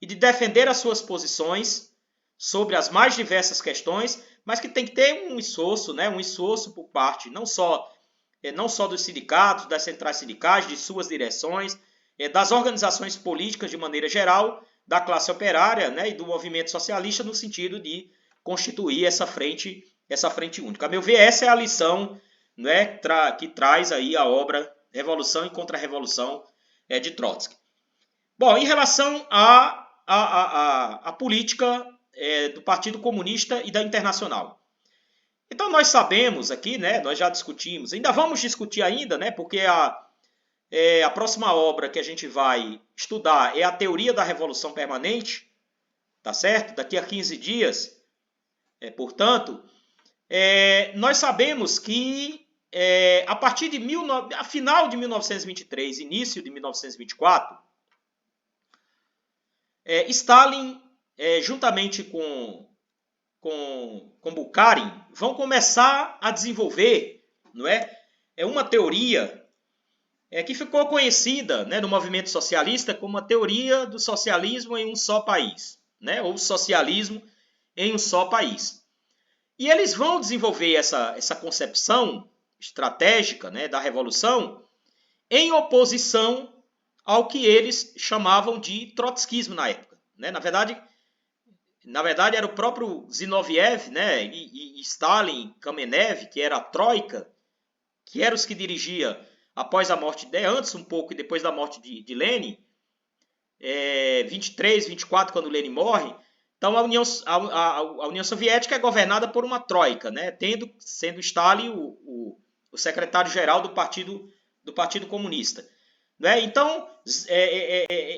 E de defender as suas posições sobre as mais diversas questões, mas que tem que ter um esforço, né? Um esforço por parte não só dos sindicatos, das centrais sindicais, de suas direções, das organizações políticas de maneira geral, da classe operária, né, e do movimento socialista no sentido de constituir essa frente única. A meu ver, essa é a lição, né, que traz aí a obra Revolução e Contra-Revolução de Trotsky. Bom, em relação à política do Partido Comunista e da Internacional. Então nós sabemos aqui, né, nós já discutimos, ainda vamos discutir ainda, né, porque a próxima obra que a gente vai estudar é a Teoria da Revolução Permanente, tá certo? Daqui a 15 dias. Portanto, nós sabemos que a partir de final de 1923, início de 1924, Stalin, juntamente com Bukharin, vão começar a desenvolver, não é? Uma teoria que ficou conhecida, né, no movimento socialista como a teoria do socialismo em um só país, né, ou socialismo em um só país. E eles vão desenvolver essa concepção estratégica, né, da revolução em oposição ao que eles chamavam de trotskismo na época, né? Na verdade era o próprio Zinoviev, né, e Stalin, Kamenev, que era a troika, que eram os que dirigia após a morte antes um pouco e depois da morte de Lenin, 23, 24, quando Lenin morre. Então a União Soviética é governada por uma troika, né, sendo Stalin o secretário-geral do Partido Comunista. Né? Então,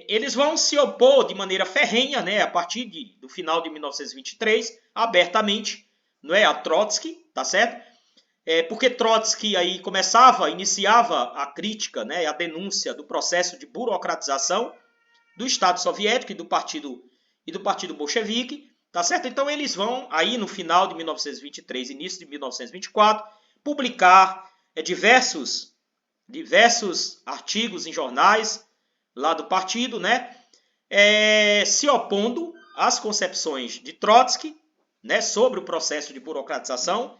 eles vão se opor de maneira ferrenha, né, a partir do final de 1923, abertamente, não é, a Trotsky, tá certo? Porque Trotsky aí iniciava a crítica, né, a denúncia do processo de burocratização do Estado soviético e do Partido Bolchevique, tá certo? Então eles vão aí no final de 1923, início de 1924, publicar diversos artigos em jornais lá do partido, né, se opondo às concepções de Trotsky, né, sobre o processo de burocratização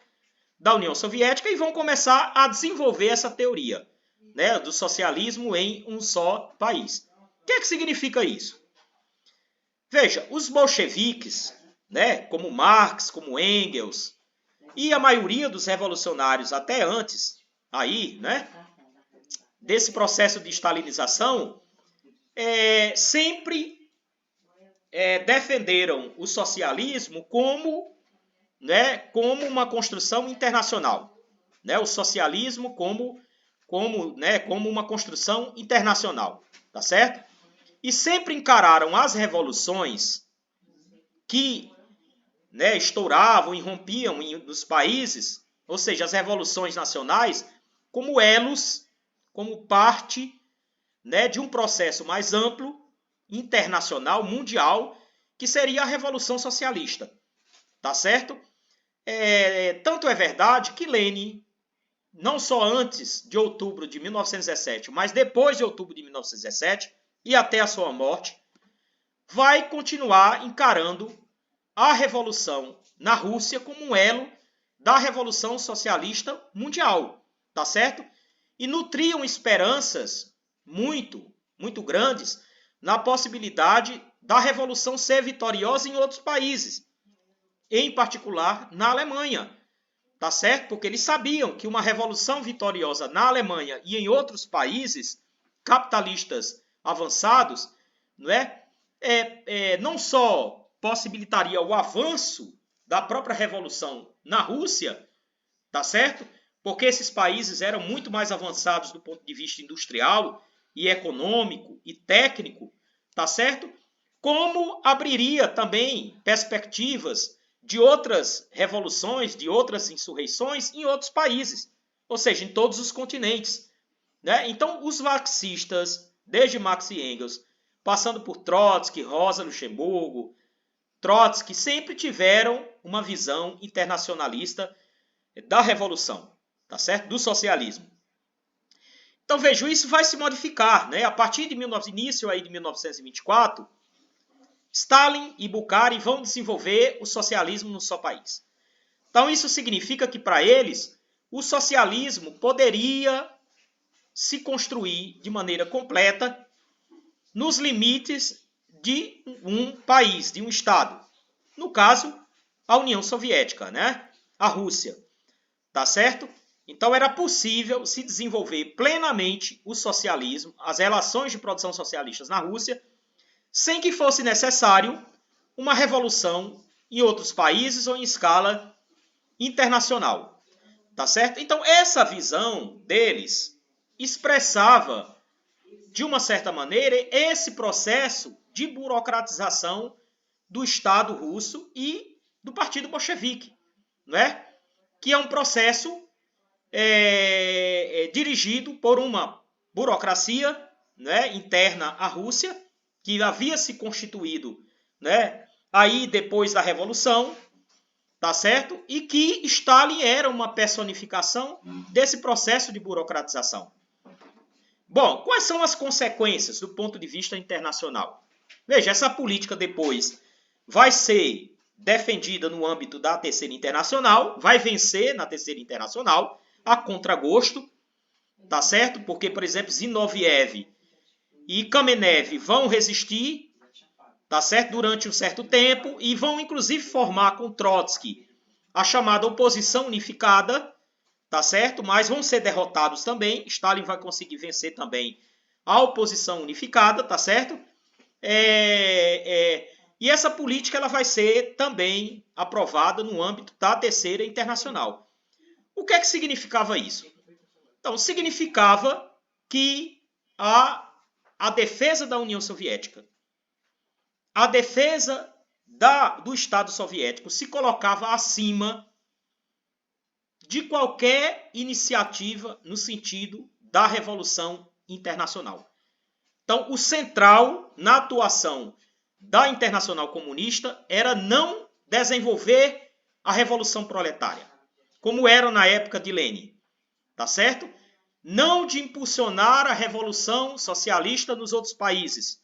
da União Soviética, e vão começar a desenvolver essa teoria, né, do socialismo em um só país. O que significa isso? Veja, os bolcheviques, né, como Marx, como Engels, e a maioria dos revolucionários até antes, aí, né, desse processo de stalinização, sempre defenderam o socialismo como uma construção internacional, né? O socialismo como uma construção internacional, tá certo? E sempre encararam as revoluções que né, estouravam, irrompiam nos países, ou seja, as revoluções nacionais, como elos, como parte, né, de um processo mais amplo, internacional, mundial, que seria a Revolução Socialista. Tá certo? Tanto é verdade que Lenin, não só antes de outubro de 1917, mas depois de outubro de 1917 e até a sua morte, vai continuar encarando a Revolução na Rússia como um elo da Revolução Socialista Mundial. Tá certo? E nutriam esperanças muito grandes na possibilidade da revolução ser vitoriosa em outros países, em particular na Alemanha, tá certo? Porque eles sabiam que uma revolução vitoriosa na Alemanha e em outros países capitalistas avançados, não não só possibilitaria o avanço da própria revolução na Rússia, tá certo? Porque esses países eram muito mais avançados do ponto de vista industrial e econômico e técnico, tá certo? Como abriria também perspectivas de outras revoluções, de outras insurreições em outros países, ou seja, em todos os continentes, né? Então, os marxistas, desde Marx e Engels, passando por Trotsky, Rosa Luxemburgo, Trotsky, sempre tiveram uma visão internacionalista da revolução, tá certo? Do socialismo. Então, vejo, isso vai se modificar, né? A partir de início aí de 1924, Stalin e Bukharin vão desenvolver o socialismo no seu país. Então, isso significa que, para eles, o socialismo poderia se construir de maneira completa nos limites de um país, de um Estado. No caso, a União Soviética, né? A Rússia. Tá certo? Então, era possível se desenvolver plenamente o socialismo, as relações de produção socialistas na Rússia, sem que fosse necessário uma revolução em outros países ou em escala internacional. Tá certo? Então, essa visão deles expressava, de uma certa maneira, esse processo de burocratização do Estado russo e do Partido Bolchevique, né? Que é um processo dirigido por uma burocracia, né, interna à Rússia, que havia se constituído, né, aí depois da Revolução, tá certo? E que Stalin era uma personificação desse processo de burocratização. Bom, quais são as consequências do ponto de vista internacional? Veja, essa política depois vai ser defendida no âmbito da Terceira Internacional, vai vencer na Terceira Internacional, a contragosto, tá certo? Porque, por exemplo, Zinoviev e Kamenev vão resistir, tá certo? Durante um certo tempo e vão, inclusive, formar com Trotsky a chamada oposição unificada, tá certo? Mas vão ser derrotados também. Stalin vai conseguir vencer também a oposição unificada, tá certo? E essa política ela vai ser também aprovada no âmbito da Terceira Internacional. O que é que significava isso? Então, significava que a defesa da União Soviética, a defesa do Estado Soviético se colocava acima de qualquer iniciativa no sentido da Revolução Internacional. Então, o central na atuação da Internacional Comunista era não desenvolver a Revolução Proletária, como era na época de Lenin, tá certo? Não de impulsionar a Revolução Socialista nos outros países,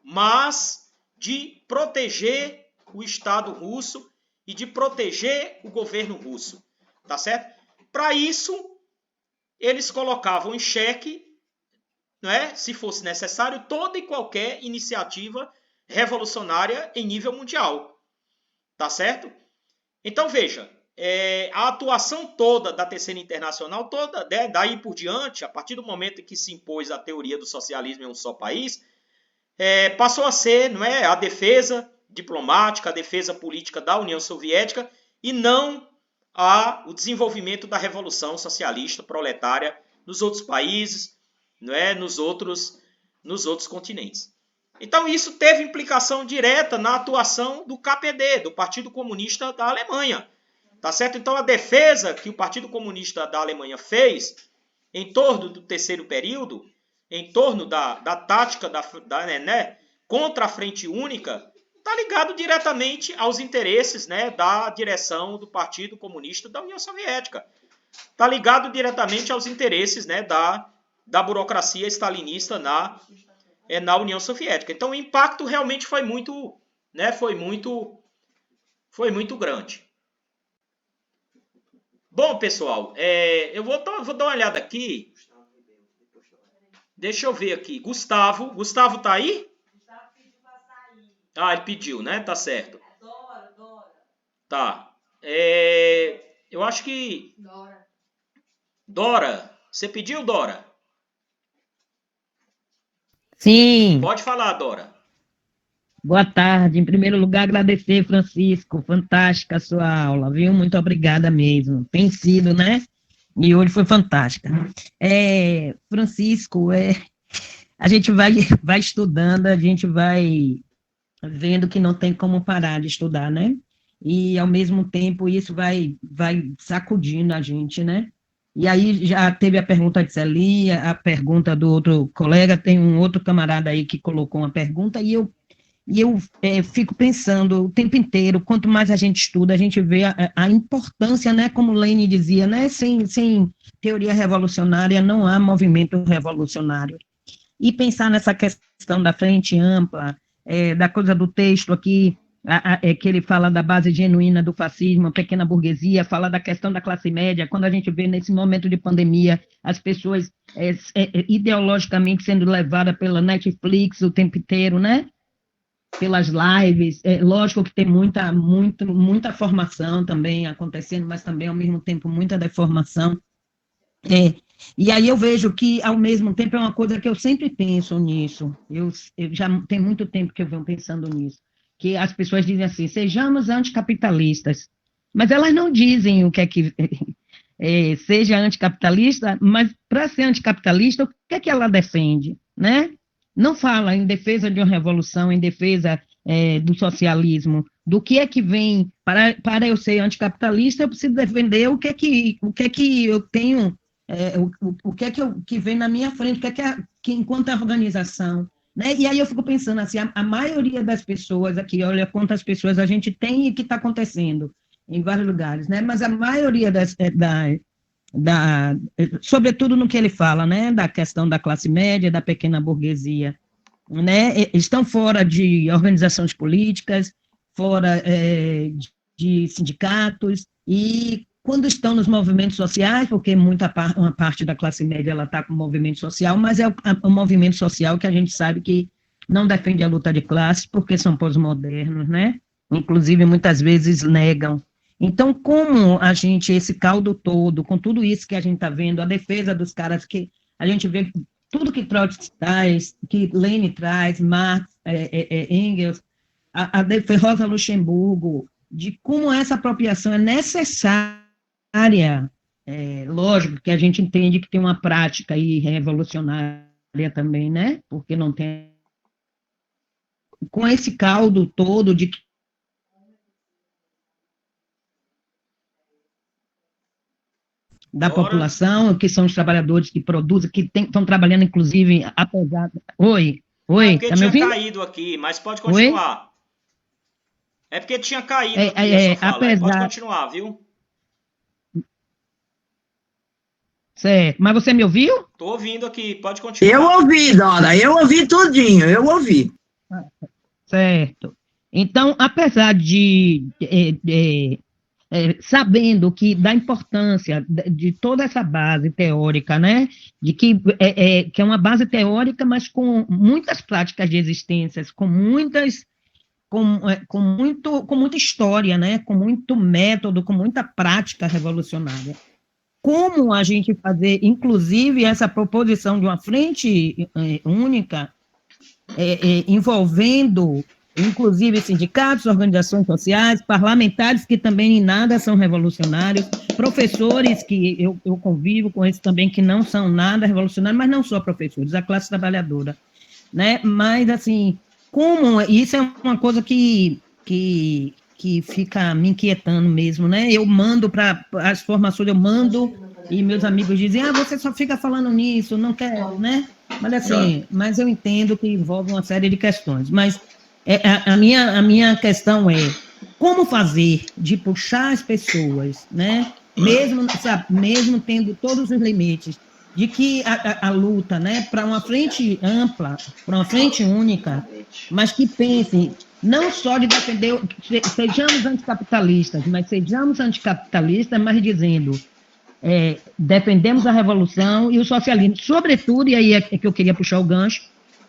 mas de proteger o Estado russo e de proteger o governo russo, tá certo? Para isso, eles colocavam em xeque, né, se fosse necessário, toda e qualquer iniciativa revolucionária em nível mundial, tá certo? Então, veja, a atuação toda da Terceira Internacional, toda, né, daí por diante, a partir do momento em que se impôs a teoria do socialismo em um só país, passou a ser, não é, a defesa diplomática, a defesa política da União Soviética e não o desenvolvimento da revolução socialista proletária nos outros países, não é, nos outros continentes. Então, isso teve implicação direta na atuação do KPD, do Partido Comunista da Alemanha. Tá certo? Então, a defesa que o Partido Comunista da Alemanha fez em torno do terceiro período, em torno da tática contra a Frente Única, está ligado diretamente aos interesses, né, da direção do Partido Comunista da União Soviética. Está ligado diretamente aos interesses, né, da burocracia stalinista na União Soviética. Então, o impacto realmente foi muito grande. Bom, pessoal, eu vou dar uma olhada aqui. Deixa eu ver aqui. Gustavo tá aí? Gustavo pediu pra sair. Ah, ele pediu, né? Tá certo. Dora. Tá. Eu acho que... Dora. Você pediu, Dora? Sim. Pode falar, Dora. Boa tarde. Em primeiro lugar, agradecer, Francisco. Fantástica a sua aula, viu? Muito obrigada mesmo. Tem sido, né? E hoje foi fantástica. Francisco, a gente vai estudando, a gente vai vendo que não tem como parar de estudar, né? E, ao mesmo tempo, isso vai sacudindo a gente, né? E aí já teve a pergunta de Celi, a pergunta do outro colega, tem um outro camarada aí que colocou uma pergunta, e eu fico pensando o tempo inteiro, quanto mais a gente estuda, a gente vê a importância, né, como Lenin dizia, né, sem teoria revolucionária não há movimento revolucionário. E pensar nessa questão da frente ampla, da coisa do texto aqui, que ele fala da base genuína do fascismo, a pequena burguesia, fala da questão da classe média, quando a gente vê nesse momento de pandemia as pessoas ideologicamente sendo levadas pela Netflix o tempo inteiro, né? Pelas lives, lógico que tem muita formação também acontecendo, mas também, ao mesmo tempo, muita deformação. E aí eu vejo que, ao mesmo tempo, é uma coisa que eu sempre penso nisso, eu já tem muito tempo que eu venho pensando nisso, que as pessoas dizem assim, sejamos anticapitalistas, mas elas não dizem o que é que seja anticapitalista, mas para ser anticapitalista, o que é que ela defende, né? Não fala em defesa de uma revolução, em defesa do socialismo, do que é que vem, para eu ser anticapitalista, eu preciso defender o que é que eu tenho, o que é que vem na minha frente, o que é que enquanto organização, né? E aí eu fico pensando assim, a maioria das pessoas aqui, olha quantas pessoas a gente tem e que está acontecendo em vários lugares, né? Mas a maioria sobretudo no que ele fala, né, da questão da classe média, da pequena burguesia, né, estão fora de organizações políticas, fora de sindicatos, e quando estão nos movimentos sociais, porque uma parte da classe média ela está com o movimento social, mas é o movimento social que a gente sabe que não defende a luta de classes, porque são pós-modernos, né, inclusive muitas vezes negam. Então, como a gente, esse caldo todo, com tudo isso que a gente está vendo, a defesa dos caras que a gente vê, tudo que Trotsky traz, que Lenin traz, Marx, Engels, a defesa Rosa Luxemburgo, de como essa apropriação é necessária, lógico que a gente entende que tem uma prática aí revolucionária também, né? Porque não tem... Com esse caldo todo de da população, que são os trabalhadores que produzem, que estão trabalhando, inclusive, apesar... Oi, porque tá me ouvindo? Tinha caído aqui, mas pode continuar. Oi? É porque tinha caído aqui a sua fala. Apesar... Pode continuar, viu? Certo, mas você me ouviu? Tô ouvindo aqui, pode continuar. Eu ouvi, Dora, eu ouvi tudinho, eu ouvi. Certo. Então, apesar de sabendo que da importância de toda essa base teórica, né, de que é uma base teórica, mas com muitas práticas de existências, com muita história, né, com muito método, com muita prática revolucionária. Como a gente fazer, inclusive, essa proposição de uma frente única, envolvendo inclusive sindicatos, organizações sociais, parlamentares que também em nada são revolucionários, professores que eu convivo com eles também que não são nada revolucionários, mas não só professores, a classe trabalhadora, né? Mas, assim, como isso é uma coisa que fica me inquietando mesmo, né? Eu mando para as formações, eu mando e meus amigos dizem, você só fica falando nisso, não quer, né? Mas assim, mas eu entendo que envolve uma série de questões. Mas a minha questão é como fazer de puxar as pessoas, né? Mesmo, sabe, mesmo tendo todos os limites, de que a luta, né, para uma frente ampla, para uma frente única, mas que pense não só de defender, sejamos anticapitalistas, mas sejamos anticapitalistas, mas dizendo, defendemos a revolução e o socialismo, sobretudo, e aí é que eu queria puxar o gancho,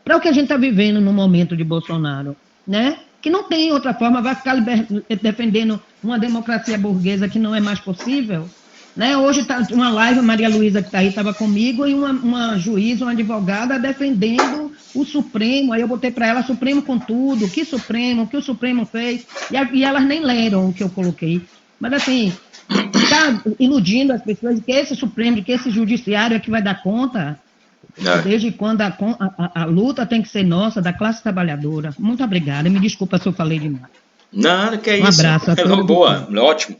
para o que a gente está vivendo no momento de Bolsonaro, né? Que não tem outra forma, vai ficar defendendo uma democracia burguesa que não é mais possível, né? Hoje está uma live, Maria Luísa que está aí estava comigo, e uma juíza, uma advogada defendendo o Supremo. Aí eu botei para ela Supremo com tudo, que Supremo, o que o Supremo fez, e elas nem leram o que eu coloquei. Mas assim, está iludindo as pessoas de que esse Supremo, de que esse Judiciário é que vai dar conta, desde quando a luta tem que ser nossa, da classe trabalhadora. Muito obrigada, me desculpa se eu falei demais. Não, que é um isso. Abraço a todos. Boa, ótimo.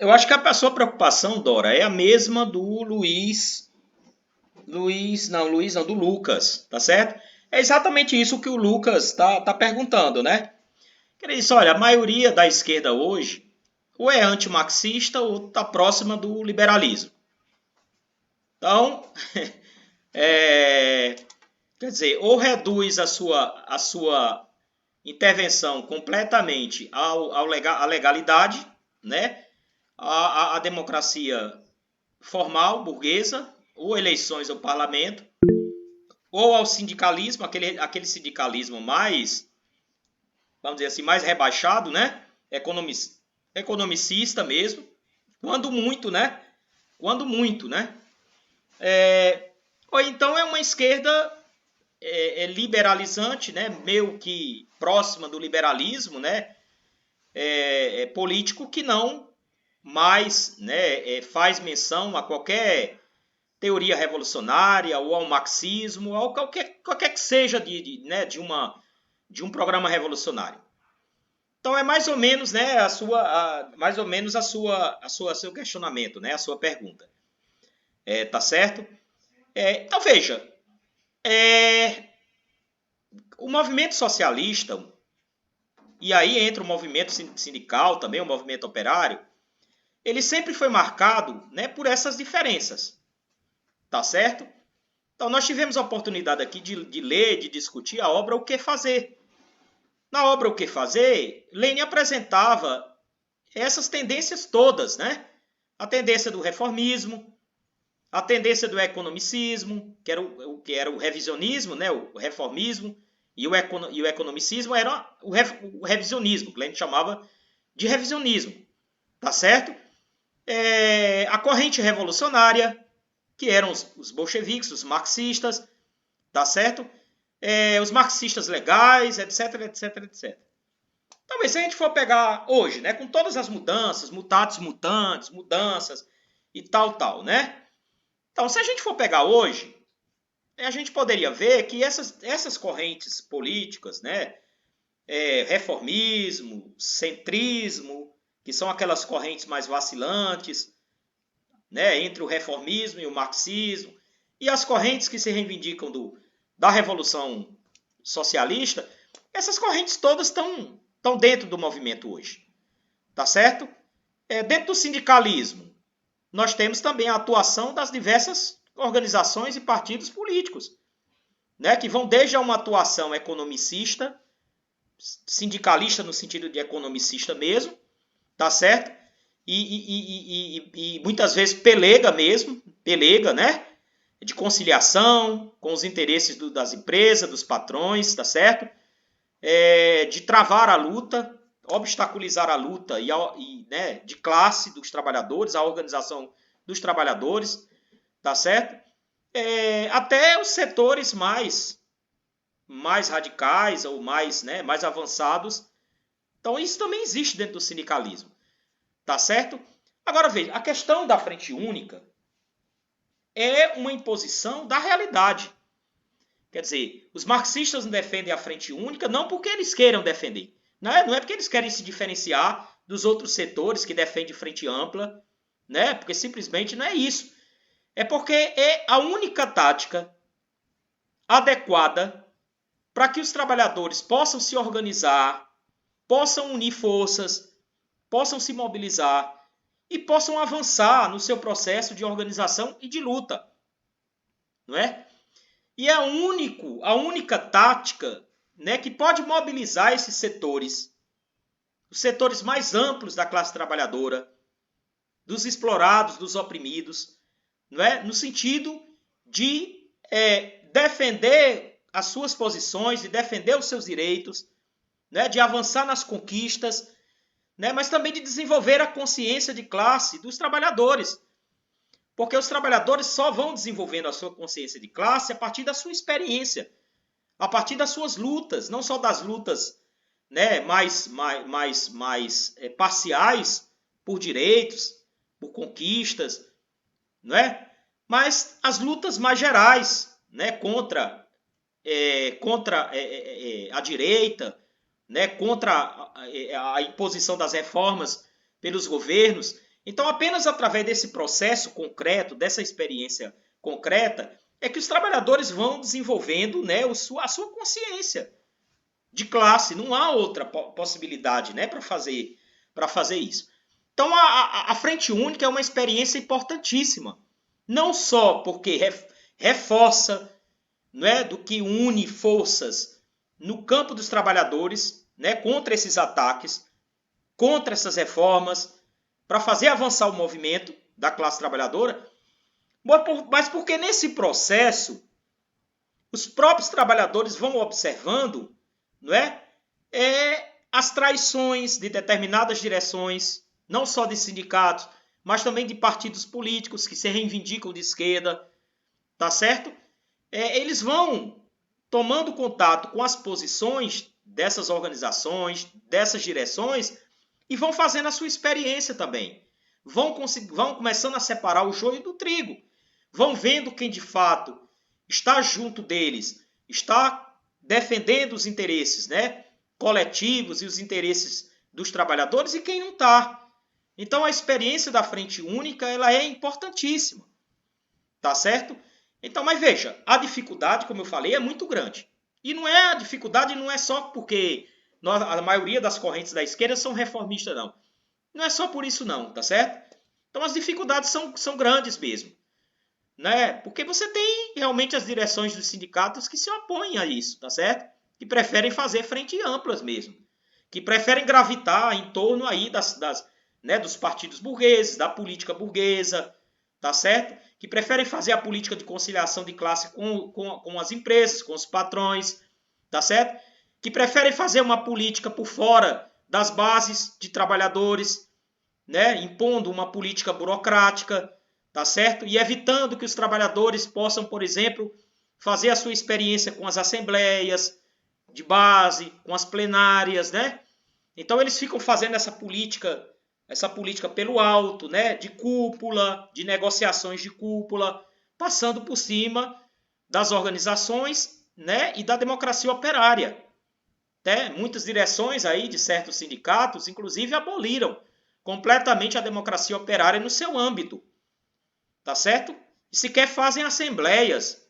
Eu acho que a sua preocupação, Dora, é a mesma do do Lucas, tá certo? É exatamente isso que o Lucas tá perguntando, né? Ele disse, olha, a maioria da esquerda hoje ou é antimarxista ou está próxima do liberalismo. Então, quer dizer, ou reduz a sua intervenção completamente à legalidade, né? A democracia formal, burguesa, ou eleições ao parlamento, ou ao sindicalismo, aquele sindicalismo mais, vamos dizer assim, mais rebaixado, né? Economicista mesmo, quando muito, né? Ou então é uma esquerda liberalizante, né? Meio que próxima do liberalismo, né? Político que não mais, né, faz menção a qualquer teoria revolucionária ou ao marxismo, ou qualquer que seja de um programa revolucionário. Então é mais ou menos, né, seu questionamento, né, a sua pergunta. Tá certo? Então veja, o movimento socialista, e aí entra o movimento sindical também, o movimento operário, ele sempre foi marcado, né, por essas diferenças. Tá certo? Então nós tivemos a oportunidade aqui de ler, de discutir a obra O Que Fazer. Na obra O Que Fazer, Lênin apresentava essas tendências todas, né? A tendência do reformismo, a tendência do economicismo, que era o revisionismo, né? O reformismo, e o economicismo era o revisionismo, que Lênin chamava de revisionismo. Tá certo? A corrente revolucionária, que eram os bolcheviques, os marxistas, tá certo? Os marxistas legais, etc, etc, etc. Talvez se a gente for pegar hoje, né, com todas as mudanças, mutatis mutandis, mudanças e tal, né? Então, se a gente for pegar hoje, a gente poderia ver que essas correntes políticas, né, reformismo, centrismo, que são aquelas correntes mais vacilantes, né, entre o reformismo e o marxismo, e as correntes que se reivindicam da Revolução Socialista, essas correntes todas estão dentro do movimento hoje. Tá certo? Dentro do sindicalismo, nós temos também a atuação das diversas organizações e partidos políticos, né, que vão desde uma atuação economicista, sindicalista no sentido de economicista mesmo, tá certo? E muitas vezes pelega, né? De conciliação com os interesses das empresas, dos patrões, tá certo? De travar a luta, obstaculizar a luta né, de classe dos trabalhadores, a organização dos trabalhadores, tá certo? Até os setores mais radicais ou mais avançados. Então isso também existe dentro do sindicalismo. Tá certo? Agora veja, a questão da frente única é uma imposição da realidade. Quer dizer, os marxistas não defendem a frente única não porque eles queiram defender. Não é porque eles querem se diferenciar dos outros setores que defendem frente ampla, né? Porque simplesmente não é isso. É porque é a única tática adequada para que os trabalhadores possam se organizar, possam unir forças, possam se mobilizar e possam avançar no seu processo de organização e de luta. Não é? E é a única tática, né, que pode mobilizar esses setores, os setores mais amplos da classe trabalhadora, dos explorados, dos oprimidos, não é? No sentido de defender as suas posições, de defender os seus direitos, né, de avançar nas conquistas, né, mas também de desenvolver a consciência de classe dos trabalhadores. Porque os trabalhadores só vão desenvolvendo a sua consciência de classe a partir da sua experiência, a partir das suas lutas, não só das lutas, né, mais parciais por direitos, por conquistas, não é? Mas as lutas mais gerais, né, contra a direita, né, contra a imposição das reformas pelos governos. Então, apenas através desse processo concreto, dessa experiência concreta, é que os trabalhadores vão desenvolvendo, né, a sua consciência de classe. Não há outra possibilidade, né, para fazer isso. Então, a Frente Única é uma experiência importantíssima. Não só porque reforça, né, do que une forças no campo dos trabalhadores, né, contra esses ataques, contra essas reformas, para fazer avançar o movimento da classe trabalhadora, mas porque nesse processo os próprios trabalhadores vão observando, não é, as traições de determinadas direções, não só de sindicatos, mas também de partidos políticos que se reivindicam de esquerda, tá certo? Eles vão tomando contato com as posições dessas organizações, dessas direções, e vão fazendo a sua experiência também. Vão começando a separar o joio do trigo. Vão vendo quem de fato está junto deles, está defendendo os interesses, né, coletivos e os interesses dos trabalhadores e quem não está. Então a experiência da Frente Única ela é importantíssima. Tá certo? Então, mas veja, a dificuldade, como eu falei, é muito grande. E a dificuldade não é só porque a maioria das correntes da esquerda são reformistas, não. Não é só por isso, não, tá certo? Então, as dificuldades são grandes mesmo. Né? Porque você tem realmente as direções dos sindicatos que se opõem a isso, tá certo? Que preferem fazer frente amplas mesmo. Que preferem gravitar em torno aí dos partidos burgueses, da política burguesa, tá certo? Que preferem fazer a política de conciliação de classe com as empresas, com os patrões, tá certo? Que preferem fazer uma política por fora das bases de trabalhadores, né? Impondo uma política burocrática, tá certo? E evitando que os trabalhadores possam, por exemplo, fazer a sua experiência com as assembleias de base, com as plenárias, né? Então eles ficam fazendo essa política pelo alto, né? De cúpula, de negociações de cúpula, passando por cima das organizações, né? E da democracia operária. Muitas direções aí de certos sindicatos, inclusive, aboliram completamente a democracia operária no seu âmbito. Tá certo? E sequer fazem assembleias.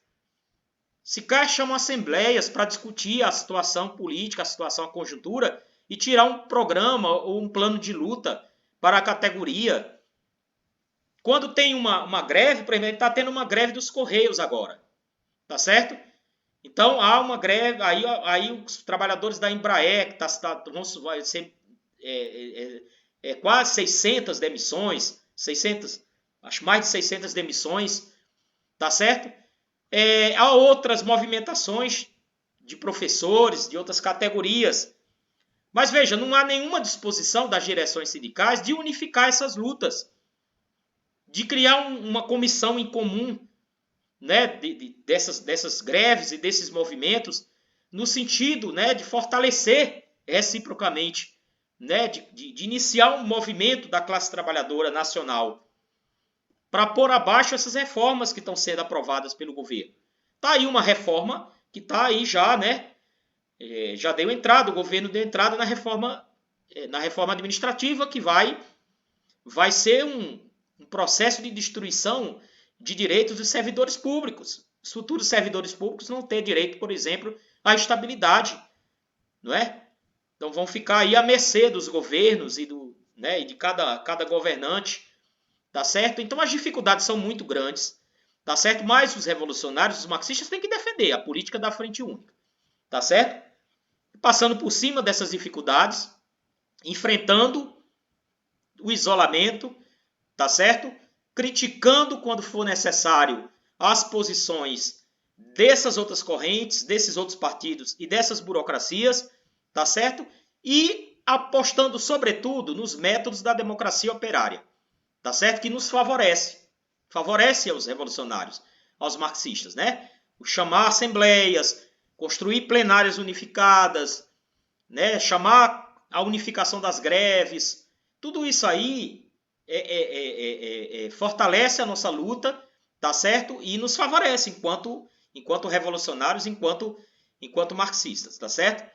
Sequer chamam assembleias para discutir a situação política, a situação, a conjuntura, e tirar um programa ou um plano de luta para a categoria. Quando tem uma greve, por exemplo, está tendo uma greve dos Correios agora. Tá certo? Então, há uma greve, aí os trabalhadores da Embraer, vai ser quase 600 demissões, acho mais de 600 demissões, tá certo? Há outras movimentações de professores, de outras categorias. Mas veja, não há nenhuma disposição das direções sindicais de unificar essas lutas, de criar uma comissão em comum, né, dessas greves e desses movimentos, no sentido, né, de fortalecer reciprocamente, né, de iniciar um movimento da classe trabalhadora nacional para pôr abaixo essas reformas que estão sendo aprovadas pelo governo. Está aí uma reforma que está aí já, né? Já deu entrada, o governo deu entrada na reforma administrativa, que vai ser um processo de destruição de direitos dos servidores públicos. Os futuros servidores públicos não têm direito, por exemplo, à estabilidade, não é? Então vão ficar aí à mercê dos governos e de cada governante, tá certo? Então as dificuldades são muito grandes, tá certo? Mas os revolucionários, os marxistas, têm que defender a política da frente única, tá certo? Passando por cima dessas dificuldades, enfrentando o isolamento, tá certo? Criticando quando for necessário as posições dessas outras correntes, desses outros partidos e dessas burocracias, tá certo? E apostando, sobretudo, nos métodos da democracia operária, tá certo? Que nos favorece aos revolucionários, aos marxistas, né? O chamar assembleias, construir plenárias unificadas, né? Chamar a unificação das greves, tudo isso aí fortalece a nossa luta, tá certo? E nos favorece enquanto revolucionários, enquanto marxistas, tá certo?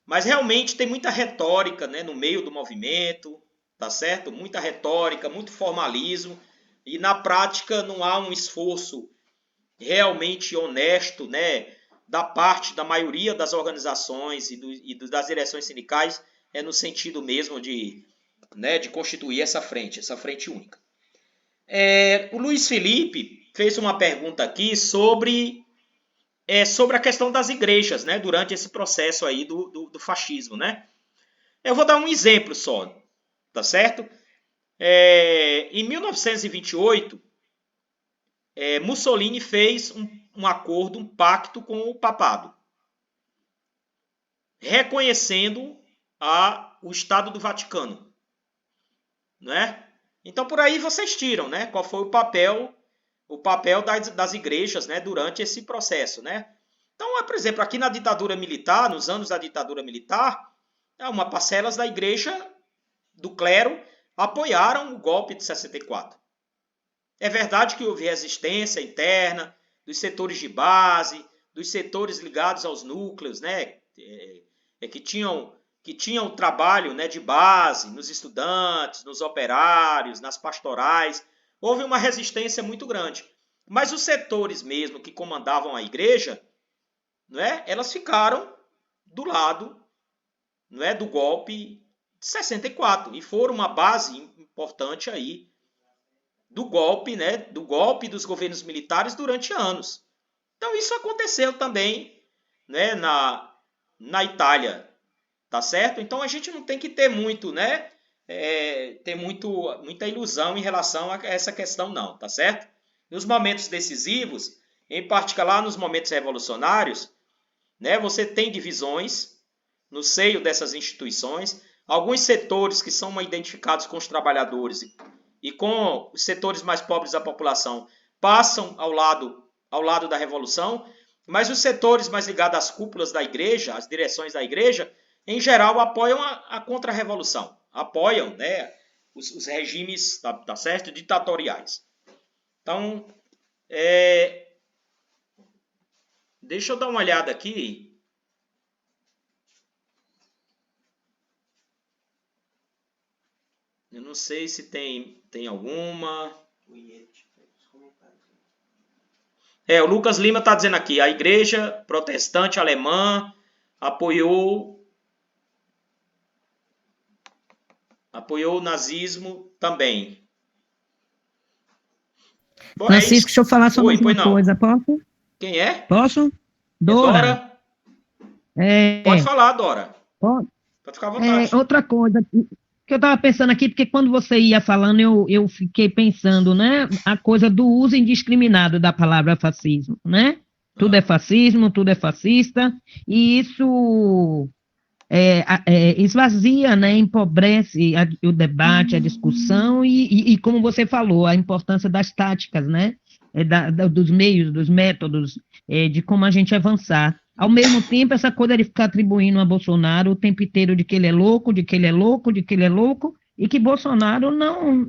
Mas realmente tem muita retórica, né, no meio do movimento, tá certo? Muita retórica, muito formalismo, e na prática não há um esforço realmente honesto, né, da parte da maioria das organizações e das direções sindicais, no sentido mesmo de constituir essa frente única. O Luiz Felipe fez uma pergunta aqui sobre a questão das igrejas, né, durante esse processo aí do fascismo, né? Eu vou dar um exemplo só, tá certo? Em 1928, Mussolini fez um acordo, um pacto com o papado, reconhecendo o Estado do Vaticano, né? Então, por aí vocês tiram, né, qual foi o papel das igrejas, né, durante esse processo, né? Então, por exemplo, aqui na ditadura militar, nos anos da ditadura militar, uma parcelas da igreja, do clero, apoiaram o golpe de 64. É verdade que houve resistência interna dos setores de base, dos setores ligados aos núcleos, né, que tinham trabalho, né, de base nos estudantes, nos operários, nas pastorais. Houve uma resistência muito grande. Mas os setores mesmo que comandavam a igreja, né, elas ficaram do lado, né, do golpe de 64 e foram uma base importante aí do golpe, né, dos governos militares durante anos. Então isso aconteceu também, né, na Itália, tá certo? Então a gente não tem que ter muito, né, muita ilusão em relação a essa questão não, tá certo? Nos momentos decisivos, em particular nos momentos revolucionários, né, você tem divisões no seio dessas instituições, alguns setores que são identificados com os trabalhadores e com os setores mais pobres da população passam ao lado da revolução, mas os setores mais ligados às cúpulas da igreja, às direções da igreja, em geral apoiam a contra-revolução, apoiam, né, os regimes, tá certo, ditatoriais. Então, deixa eu dar uma olhada aqui. Eu não sei se tem alguma. O Lucas Lima está dizendo aqui, a igreja protestante alemã apoiou o nazismo também. Bom, Francisco, deixa eu falar sobre uma coisa, posso? Quem é? Posso? Dora. Pode falar, Dora. Pode ficar à vontade. Outra coisa que eu estava pensando aqui, porque quando você ia falando, eu fiquei pensando, né, a coisa do uso indiscriminado da palavra fascismo, né? Tudo é fascismo, tudo é fascista, e isso esvazia, né, empobrece o debate, a discussão, e como você falou, a importância das táticas, né, dos meios, dos métodos, de como a gente avançar. Ao mesmo tempo, essa coisa de ficar atribuindo a Bolsonaro o tempo inteiro de que ele é louco, de que ele é louco, de que ele é louco, e que Bolsonaro não...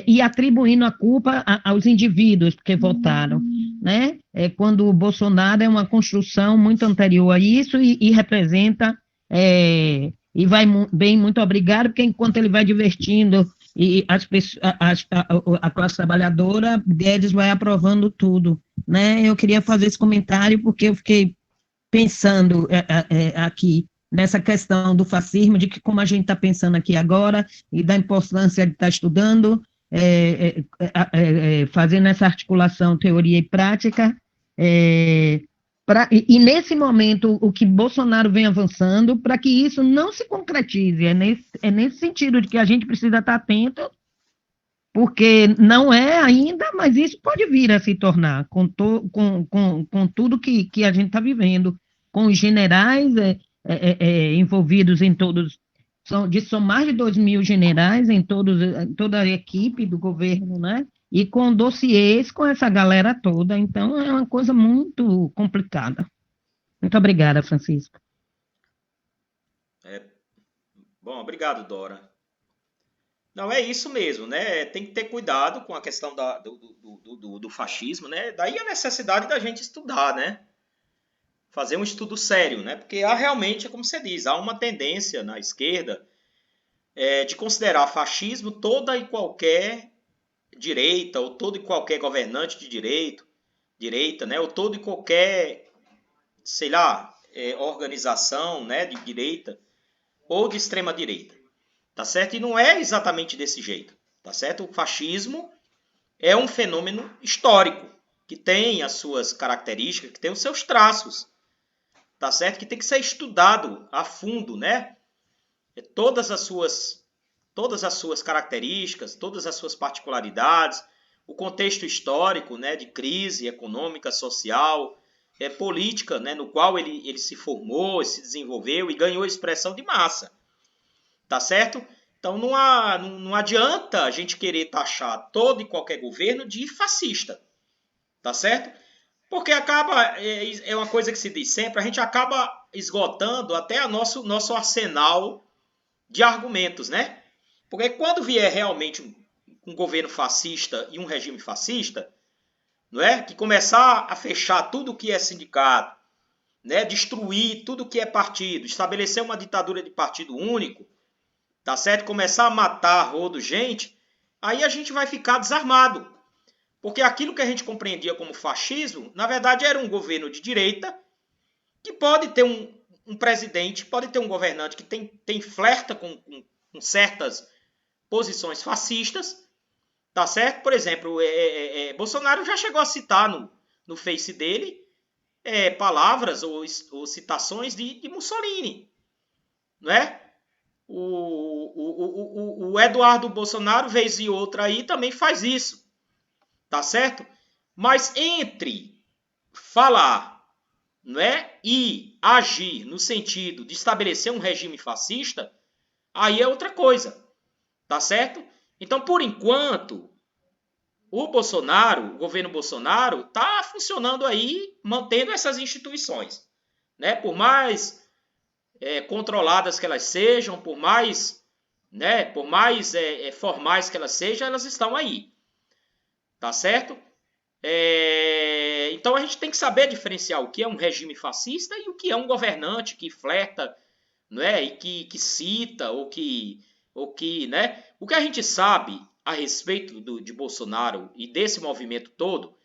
e atribuindo a culpa aos indivíduos que votaram. né? Quando o Bolsonaro é uma construção muito anterior a isso e representa, e vai bem, muito obrigado, porque enquanto ele vai divertindo e a classe trabalhadora, Guedes vai aprovando tudo, né? Eu queria fazer esse comentário porque eu fiquei pensando aqui nessa questão do fascismo, de que como a gente está pensando aqui agora, e da importância de estar estudando, fazendo essa articulação teoria e prática, e nesse momento o que Bolsonaro vem avançando, para que isso não se concretize, é nesse sentido de que a gente precisa estar atento, porque não é ainda, mas isso pode vir a se tornar, com tudo que a gente está vivendo, com os generais envolvidos em todos, são mais de 2.000 generais em toda a equipe do governo, né? E com dossiês com essa galera toda, então é uma coisa muito complicada. Muito obrigada, Francisco. Bom, obrigado, Dora. Não, é isso mesmo, né? Tem que ter cuidado com a questão do fascismo, né? Daí a necessidade da gente estudar, né? Fazer um estudo sério, né? Porque há realmente, como você diz, há uma tendência na esquerda de considerar fascismo toda e qualquer direita, ou todo e qualquer governante de direita, né? Ou todo e qualquer, sei lá, organização, né, de direita ou de extrema direita, tá certo? E não é exatamente desse jeito, tá certo? O fascismo é um fenômeno histórico que tem as suas características, que tem os seus traços, tá certo? Que tem que ser estudado a fundo, né? Todas as suas características, todas as suas particularidades, o contexto histórico, né, de crise econômica, social, política, né, no qual ele se formou, se desenvolveu e ganhou expressão de massa, tá certo? Então não adianta a gente querer taxar todo e qualquer governo de fascista, tá certo? Porque é uma coisa que se diz sempre, a gente acaba esgotando até nosso arsenal de argumentos, né? Porque quando vier realmente um governo fascista e um regime fascista, não é? Que começar a fechar tudo que é sindicato, né? Destruir tudo que é partido, estabelecer uma ditadura de partido único, tá certo? Começar a matar rodo gente, aí a gente vai ficar desarmado. Porque aquilo que a gente compreendia como fascismo, na verdade era um governo de direita que pode ter um presidente, pode ter um governante que tem flerta com certas posições fascistas, tá certo? Por exemplo, Bolsonaro já chegou a citar no Face dele palavras ou citações de Mussolini, não é? O Eduardo Bolsonaro, vez e outra aí, também faz isso, tá certo? Mas entre falar, não é, e agir no sentido de estabelecer um regime fascista, aí é outra coisa, tá certo? Então, por enquanto, o governo Bolsonaro, está funcionando aí, mantendo essas instituições, né? Por mais controladas que elas sejam, por mais formais que elas sejam, elas estão aí, tá certo? Então a gente tem que saber diferenciar o que é um regime fascista e o que é um governante que flerta, não é? E que cita, ou que, né? O que a gente sabe a respeito de Bolsonaro e desse movimento todo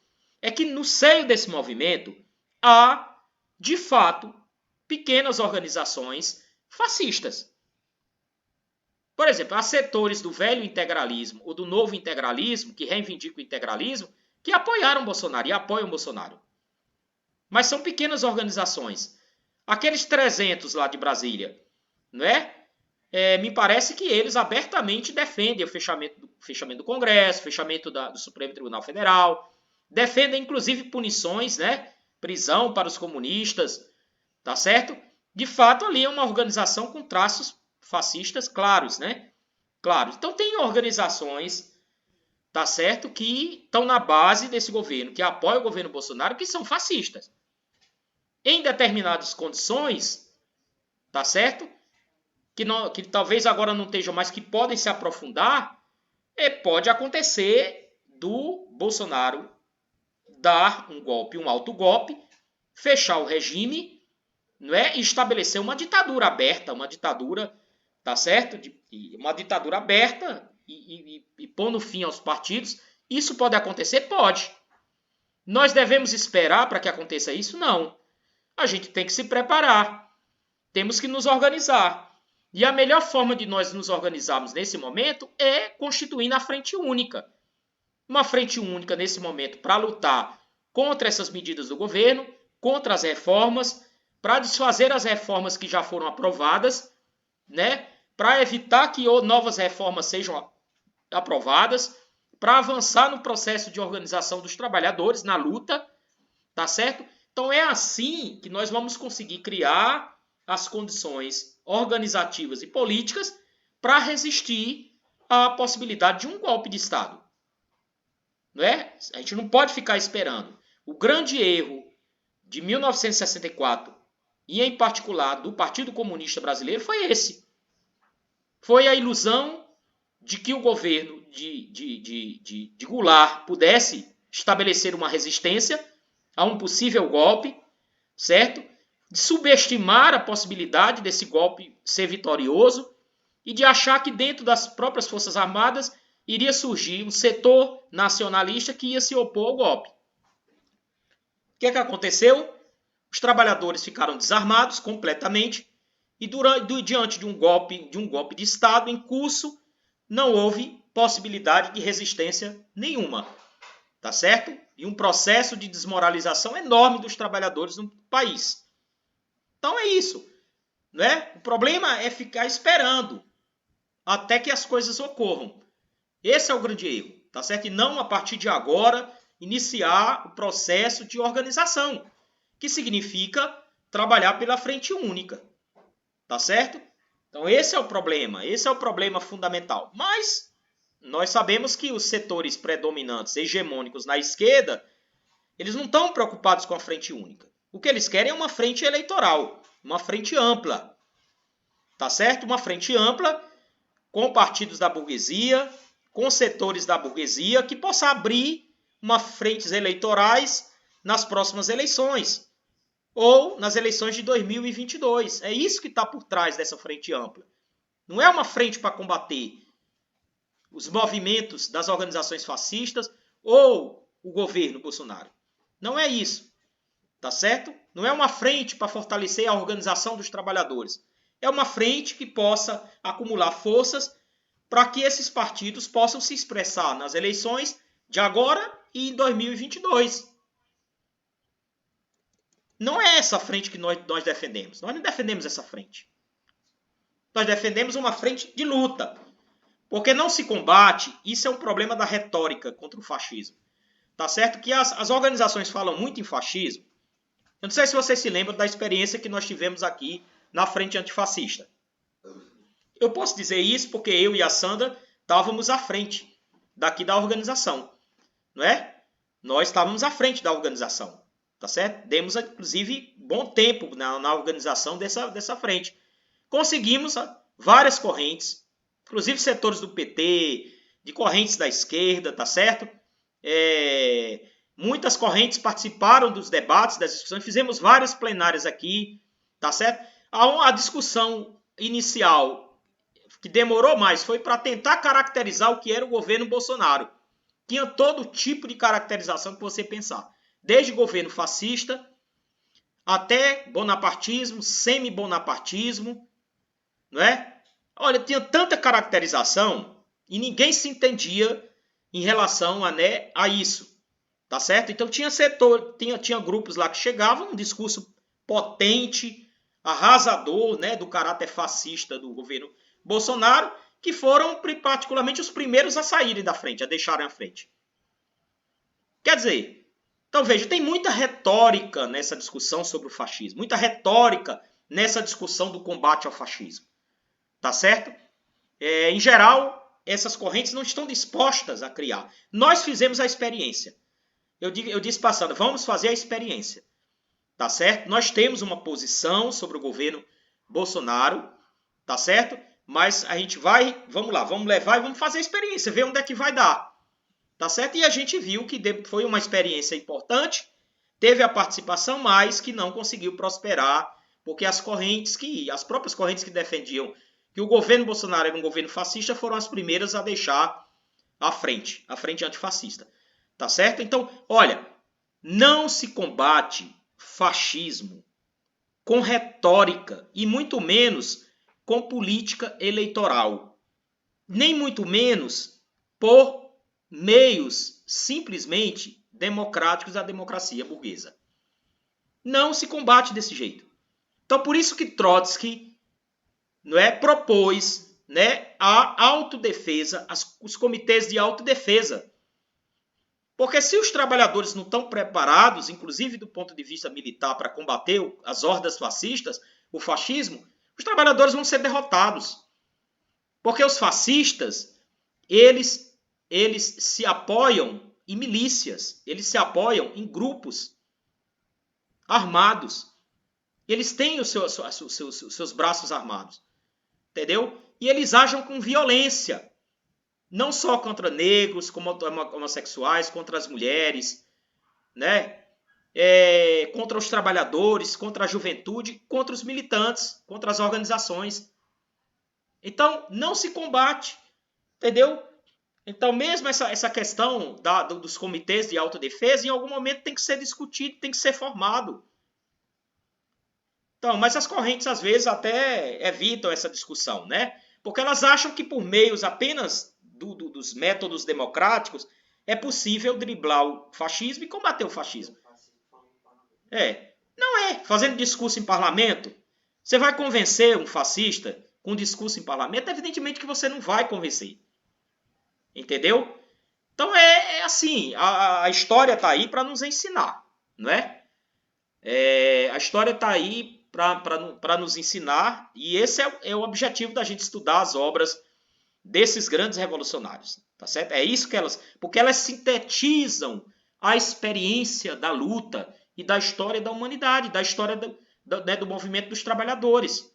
é que no seio desse movimento há, de fato, pequenas organizações fascistas. Por exemplo, há setores do velho integralismo ou do novo integralismo, que reivindicam o integralismo, que apoiaram Bolsonaro e apoiam Bolsonaro. Mas são pequenas organizações. Aqueles 300 lá de Brasília, não é? Me parece que eles abertamente defendem o fechamento do Congresso, fechamento do Supremo Tribunal Federal, defendem inclusive punições, né? Prisão para os comunistas, tá certo? De fato, ali é uma organização com traços fascistas claros, né? Claro. Então tem organizações, tá certo, que estão na base desse governo, que apoiam o governo Bolsonaro, que são fascistas. Em determinadas condições, tá certo? Que talvez agora não estejam mais, que podem se aprofundar, pode acontecer do Bolsonaro dar um golpe, um autogolpe, fechar o regime, não é? E estabelecer uma ditadura aberta, uma ditadura, tá certo? Uma ditadura aberta e pondo fim aos partidos. Isso pode acontecer? Pode. Nós devemos esperar para que aconteça isso? Não. A gente tem que se preparar. Temos que nos organizar. E a melhor forma de nós nos organizarmos nesse momento é constituindo a frente única. Uma frente única nesse momento para lutar contra essas medidas do governo, contra as reformas, para desfazer as reformas que já foram aprovadas, né? Para evitar que novas reformas sejam aprovadas, para avançar no processo de organização dos trabalhadores, na luta, tá certo? Então é assim que nós vamos conseguir criar as condições organizativas e políticas para resistir à possibilidade de um golpe de Estado. Não é? A gente não pode ficar esperando. O grande erro de 1964, e em particular do Partido Comunista Brasileiro, foi esse. Foi a ilusão de que o governo de Goulart pudesse estabelecer uma resistência a um possível golpe, certo? De subestimar a possibilidade desse golpe ser vitorioso e de achar que dentro das próprias Forças Armadas iria surgir um setor nacionalista que ia se opor ao golpe. O que aconteceu? Os trabalhadores ficaram desarmados completamente e diante de um golpe de Estado em curso, não houve possibilidade de resistência nenhuma, tá certo? E um processo de desmoralização enorme dos trabalhadores no país. Então é isso, né? O problema é ficar esperando até que as coisas ocorram. Esse é o grande erro, tá certo? E não a partir de agora iniciar o processo de organização, que significa trabalhar pela frente única, tá certo? Então esse é o problema fundamental. Mas nós sabemos que os setores predominantes, hegemônicos na esquerda, eles não estão preocupados com a frente única. O que eles querem é uma frente eleitoral, uma frente ampla, tá certo? Uma frente ampla com partidos da burguesia, com setores da burguesia, que possa abrir frentes eleitorais nas próximas eleições, ou nas eleições de 2022. É isso que está por trás dessa frente ampla. Não é uma frente para combater os movimentos das organizações fascistas ou o governo Bolsonaro. Não é isso, tá certo? Não é uma frente para fortalecer a organização dos trabalhadores. É uma frente que possa acumular forças para que esses partidos possam se expressar nas eleições de agora e em 2022. Não é essa frente que nós defendemos. Nós não defendemos essa frente. Nós defendemos uma frente de luta. Porque não se combate, isso é um problema da retórica contra o fascismo. Tá certo que as organizações falam muito em fascismo. Eu não sei se vocês se lembram da experiência que nós tivemos aqui na frente antifascista. Eu posso dizer isso porque eu e a Sandra estávamos à frente daqui da organização. Não é? Nós estávamos à frente da organização. Tá certo? Demos, inclusive, bom tempo na organização dessa frente. Conseguimos várias correntes, inclusive setores do PT, de correntes da esquerda, tá certo? Muitas correntes participaram dos debates, das discussões, fizemos várias plenárias aqui, tá certo? A discussão inicial, que demorou mais, foi para tentar caracterizar o que era o governo Bolsonaro. Tinha todo tipo de caracterização que você pensar. Desde governo fascista, até bonapartismo, semi-bonapartismo, não é? Olha, tinha tanta caracterização e ninguém se entendia em relação a isso, tá certo? Então tinha grupos lá que chegavam, um discurso potente, arrasador, né, do caráter fascista do governo Bolsonaro, que foram particularmente os primeiros a saírem da frente, a deixarem a frente. Quer dizer, então veja, tem muita retórica nessa discussão sobre o fascismo, muita retórica nessa discussão do combate ao fascismo, tá certo? Em geral, essas correntes não estão dispostas a criar. Nós fizemos a experiência. Eu disse passando, vamos fazer a experiência, tá certo? Nós temos uma posição sobre o governo Bolsonaro, tá certo? Mas a gente vamos lá, vamos levar e vamos fazer a experiência, ver onde é que vai dar. tá certo? E a gente viu que foi uma experiência importante, teve a participação, mas que não conseguiu prosperar, porque as próprias correntes que defendiam que o governo Bolsonaro era um governo fascista foram as primeiras a deixar a frente antifascista, tá certo? Então, olha, não se combate fascismo com retórica e muito menos com política eleitoral, nem muito menos por meios simplesmente democráticos da democracia burguesa. Não se combate desse jeito. Então, por isso que Trotsky, não é, propôs, né, a autodefesa, os comitês de autodefesa. Porque se os trabalhadores não estão preparados, inclusive do ponto de vista militar, para combater as hordas fascistas, o fascismo, os trabalhadores vão ser derrotados. Porque os fascistas, eles se apoiam em milícias, eles se apoiam em grupos armados. Eles têm os seus braços armados, entendeu? E eles agem com violência, não só contra negros, como homossexuais, contra as mulheres, né? Contra os trabalhadores, contra a juventude, contra os militantes, contra as organizações. Então, não se combate, entendeu? Então, mesmo essa questão dos comitês de autodefesa, em algum momento tem que ser discutido, tem que ser formado. Então, mas as correntes, às vezes, até evitam essa discussão, né? Porque elas acham que por meios apenas dos métodos democráticos é possível driblar o fascismo e combater o fascismo. Não é. Fazendo discurso em parlamento, você vai convencer um fascista com discurso em parlamento? Evidentemente que você não vai convencer. Entendeu? Então é assim, a história está aí para nos ensinar, não é? A história está aí para nos ensinar, e esse é o objetivo da gente estudar as obras desses grandes revolucionários, tá certo? É isso que porque elas sintetizam a experiência da luta e da história da humanidade, da história do movimento dos trabalhadores.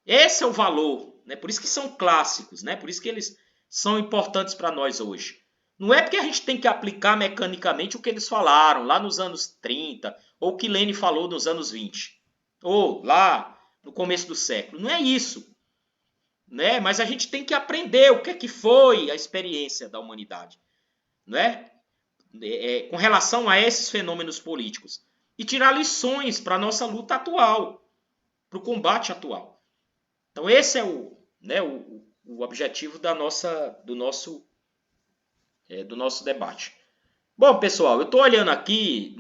Esse é o valor, né? Por isso que são clássicos, né? Por isso que eles são importantes para nós hoje. Não é porque a gente tem que aplicar mecanicamente o que eles falaram lá nos anos 30, ou o que Lenin falou nos anos 20, ou lá no começo do século. Não é isso. Né? Mas a gente tem que aprender o que foi a experiência da humanidade, né? Com relação a esses fenômenos políticos. E tirar lições para a nossa luta atual, para o combate atual. Então esse é o objetivo do nosso debate. Bom, pessoal, eu estou olhando aqui,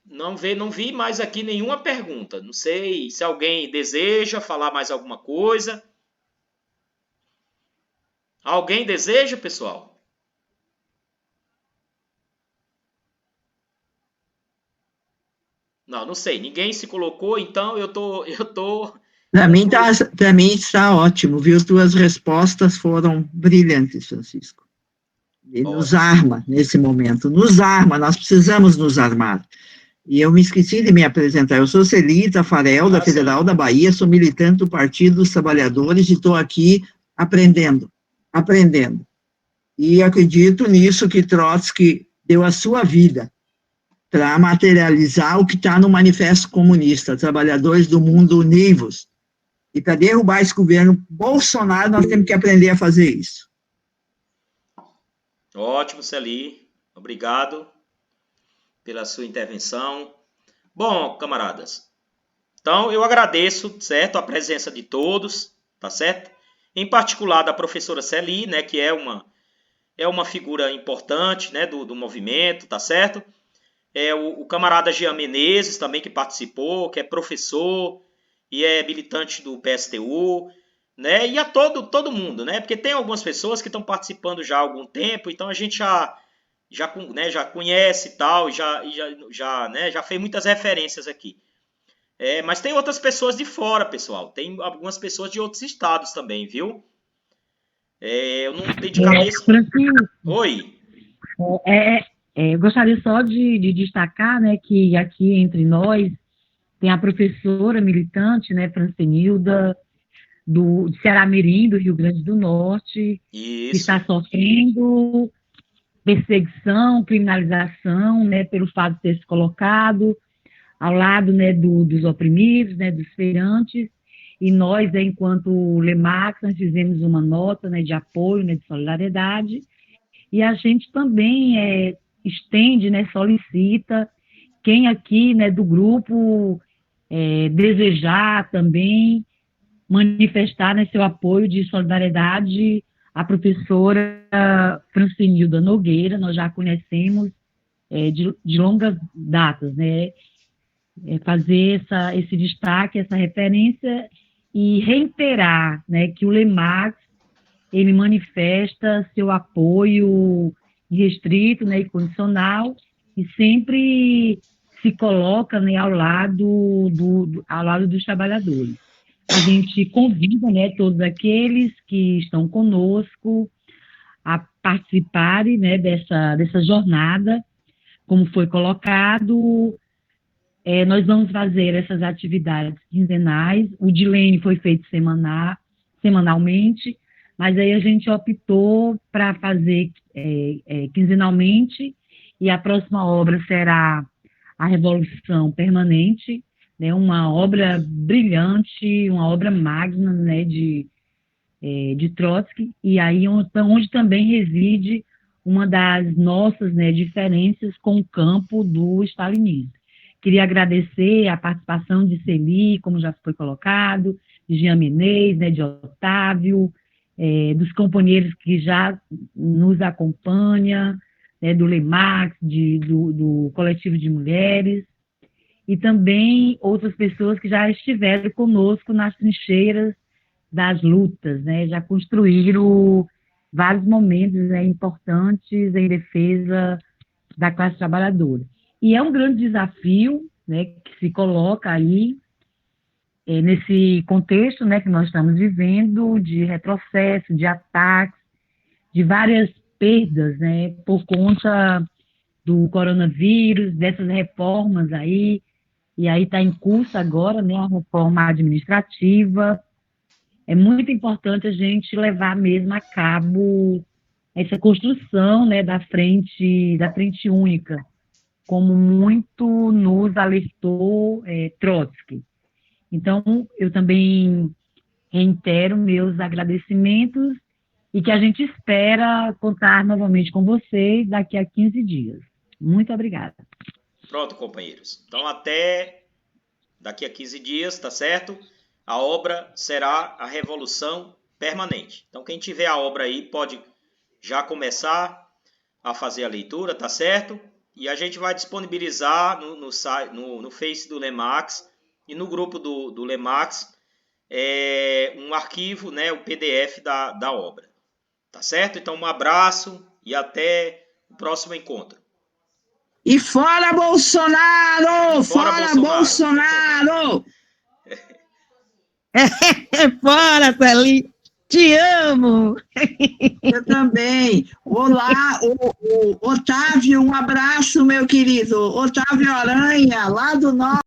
não vi mais aqui nenhuma pergunta. Não sei se alguém deseja falar mais alguma coisa. Alguém deseja, pessoal? Não sei. Ninguém se colocou, então eu tô. Para mim está ótimo, viu? Tuas respostas foram brilhantes, Francisco. E nos arma nesse momento. Nos arma, nós precisamos nos armar. E eu me esqueci de me apresentar. Eu sou Celita Farel, da Federal da Bahia, sou militante do Partido dos Trabalhadores e estou aqui aprendendo. E acredito nisso que Trotsky deu a sua vida para materializar o que está no Manifesto Comunista, Trabalhadores do Mundo Univos. E para derrubar esse governo Bolsonaro, nós temos que aprender a fazer isso. Ótimo, Celi. Obrigado pela sua intervenção. Bom, camaradas, então eu agradeço, certo, a presença de todos, tá certo? Em particular da professora Celi, né, que é uma figura importante, né, do movimento, tá certo? O camarada Jean Menezes também, que participou, que é professor e é militante do PSTU, né? E a todo mundo, né? Porque tem algumas pessoas que estão participando já há algum tempo, então a gente já conhece e tal, já fez muitas referências aqui. Mas tem outras pessoas de fora, pessoal. Tem algumas pessoas de outros estados também, viu? Eu não tenho de cabeça. Oi. Eu gostaria só de destacar, né, que aqui entre nós tem a professora militante, né, Francenilda, do Ceará-Mirim, do Rio Grande do Norte, que Isso. está sofrendo perseguição, criminalização, né, pelo fato de ter se colocado ao lado, né, dos oprimidos, né, dos feirantes, e nós, né, enquanto Lemax, nós fizemos uma nota, né, de apoio, né, de solidariedade, e a gente também estende, né, solicita quem aqui, né, do grupo desejar também manifestar, né, seu apoio de solidariedade à professora Francinilda Nogueira. Nós já conhecemos de longas datas, né, fazer esse destaque, essa referência e reiterar, né, que o Lemax, ele manifesta seu apoio irrestrito, né, e condicional, e sempre se coloca, né, ao lado dos trabalhadores. A gente convida, né, todos aqueles que estão conosco a participarem, né, dessa jornada, como foi colocado. Nós vamos fazer essas atividades quinzenais. O Dilene foi feito semanalmente, mas aí a gente optou para fazer quinzenalmente, e a próxima obra será A Revolução Permanente, né, uma obra brilhante, uma obra magna, né, de Trotsky, e aí onde também reside uma das nossas, né, diferenças com o campo do stalinismo. Queria agradecer a participação de Celi, como já foi colocado, de Jean Menezes, né, de Otávio, dos companheiros que já nos acompanham, né, do Lemax, do Coletivo de Mulheres, e também outras pessoas que já estiveram conosco nas trincheiras das lutas, né, já construíram vários momentos, né, importantes em defesa da classe trabalhadora. E é um grande desafio, né, que se coloca aí nesse contexto, né, que nós estamos vivendo, de retrocesso, de ataques, de várias perdas, né, por conta do coronavírus, dessas reformas aí, e aí está em curso agora, né, a reforma administrativa. É muito importante a gente levar mesmo a cabo essa construção, né, da frente única, como muito nos alertou Trotsky. Então, eu também reitero meus agradecimentos e que a gente espera contar novamente com vocês daqui a 15 dias. Muito obrigada. Pronto, companheiros. Então, até daqui a 15 dias, tá certo? A obra será A Revolução Permanente. Então, quem tiver a obra aí pode já começar a fazer a leitura, tá certo? E a gente vai disponibilizar no Face do Lemax e no grupo do Lemax um arquivo, né, o PDF da obra. Tá certo? Então, um abraço e até o próximo encontro. E fora Bolsonaro! Fora Bolsonaro! Fora, Celi! Te amo! Eu também. Olá, o Otávio, um abraço, meu querido. Otávio Aranha, lá do norte.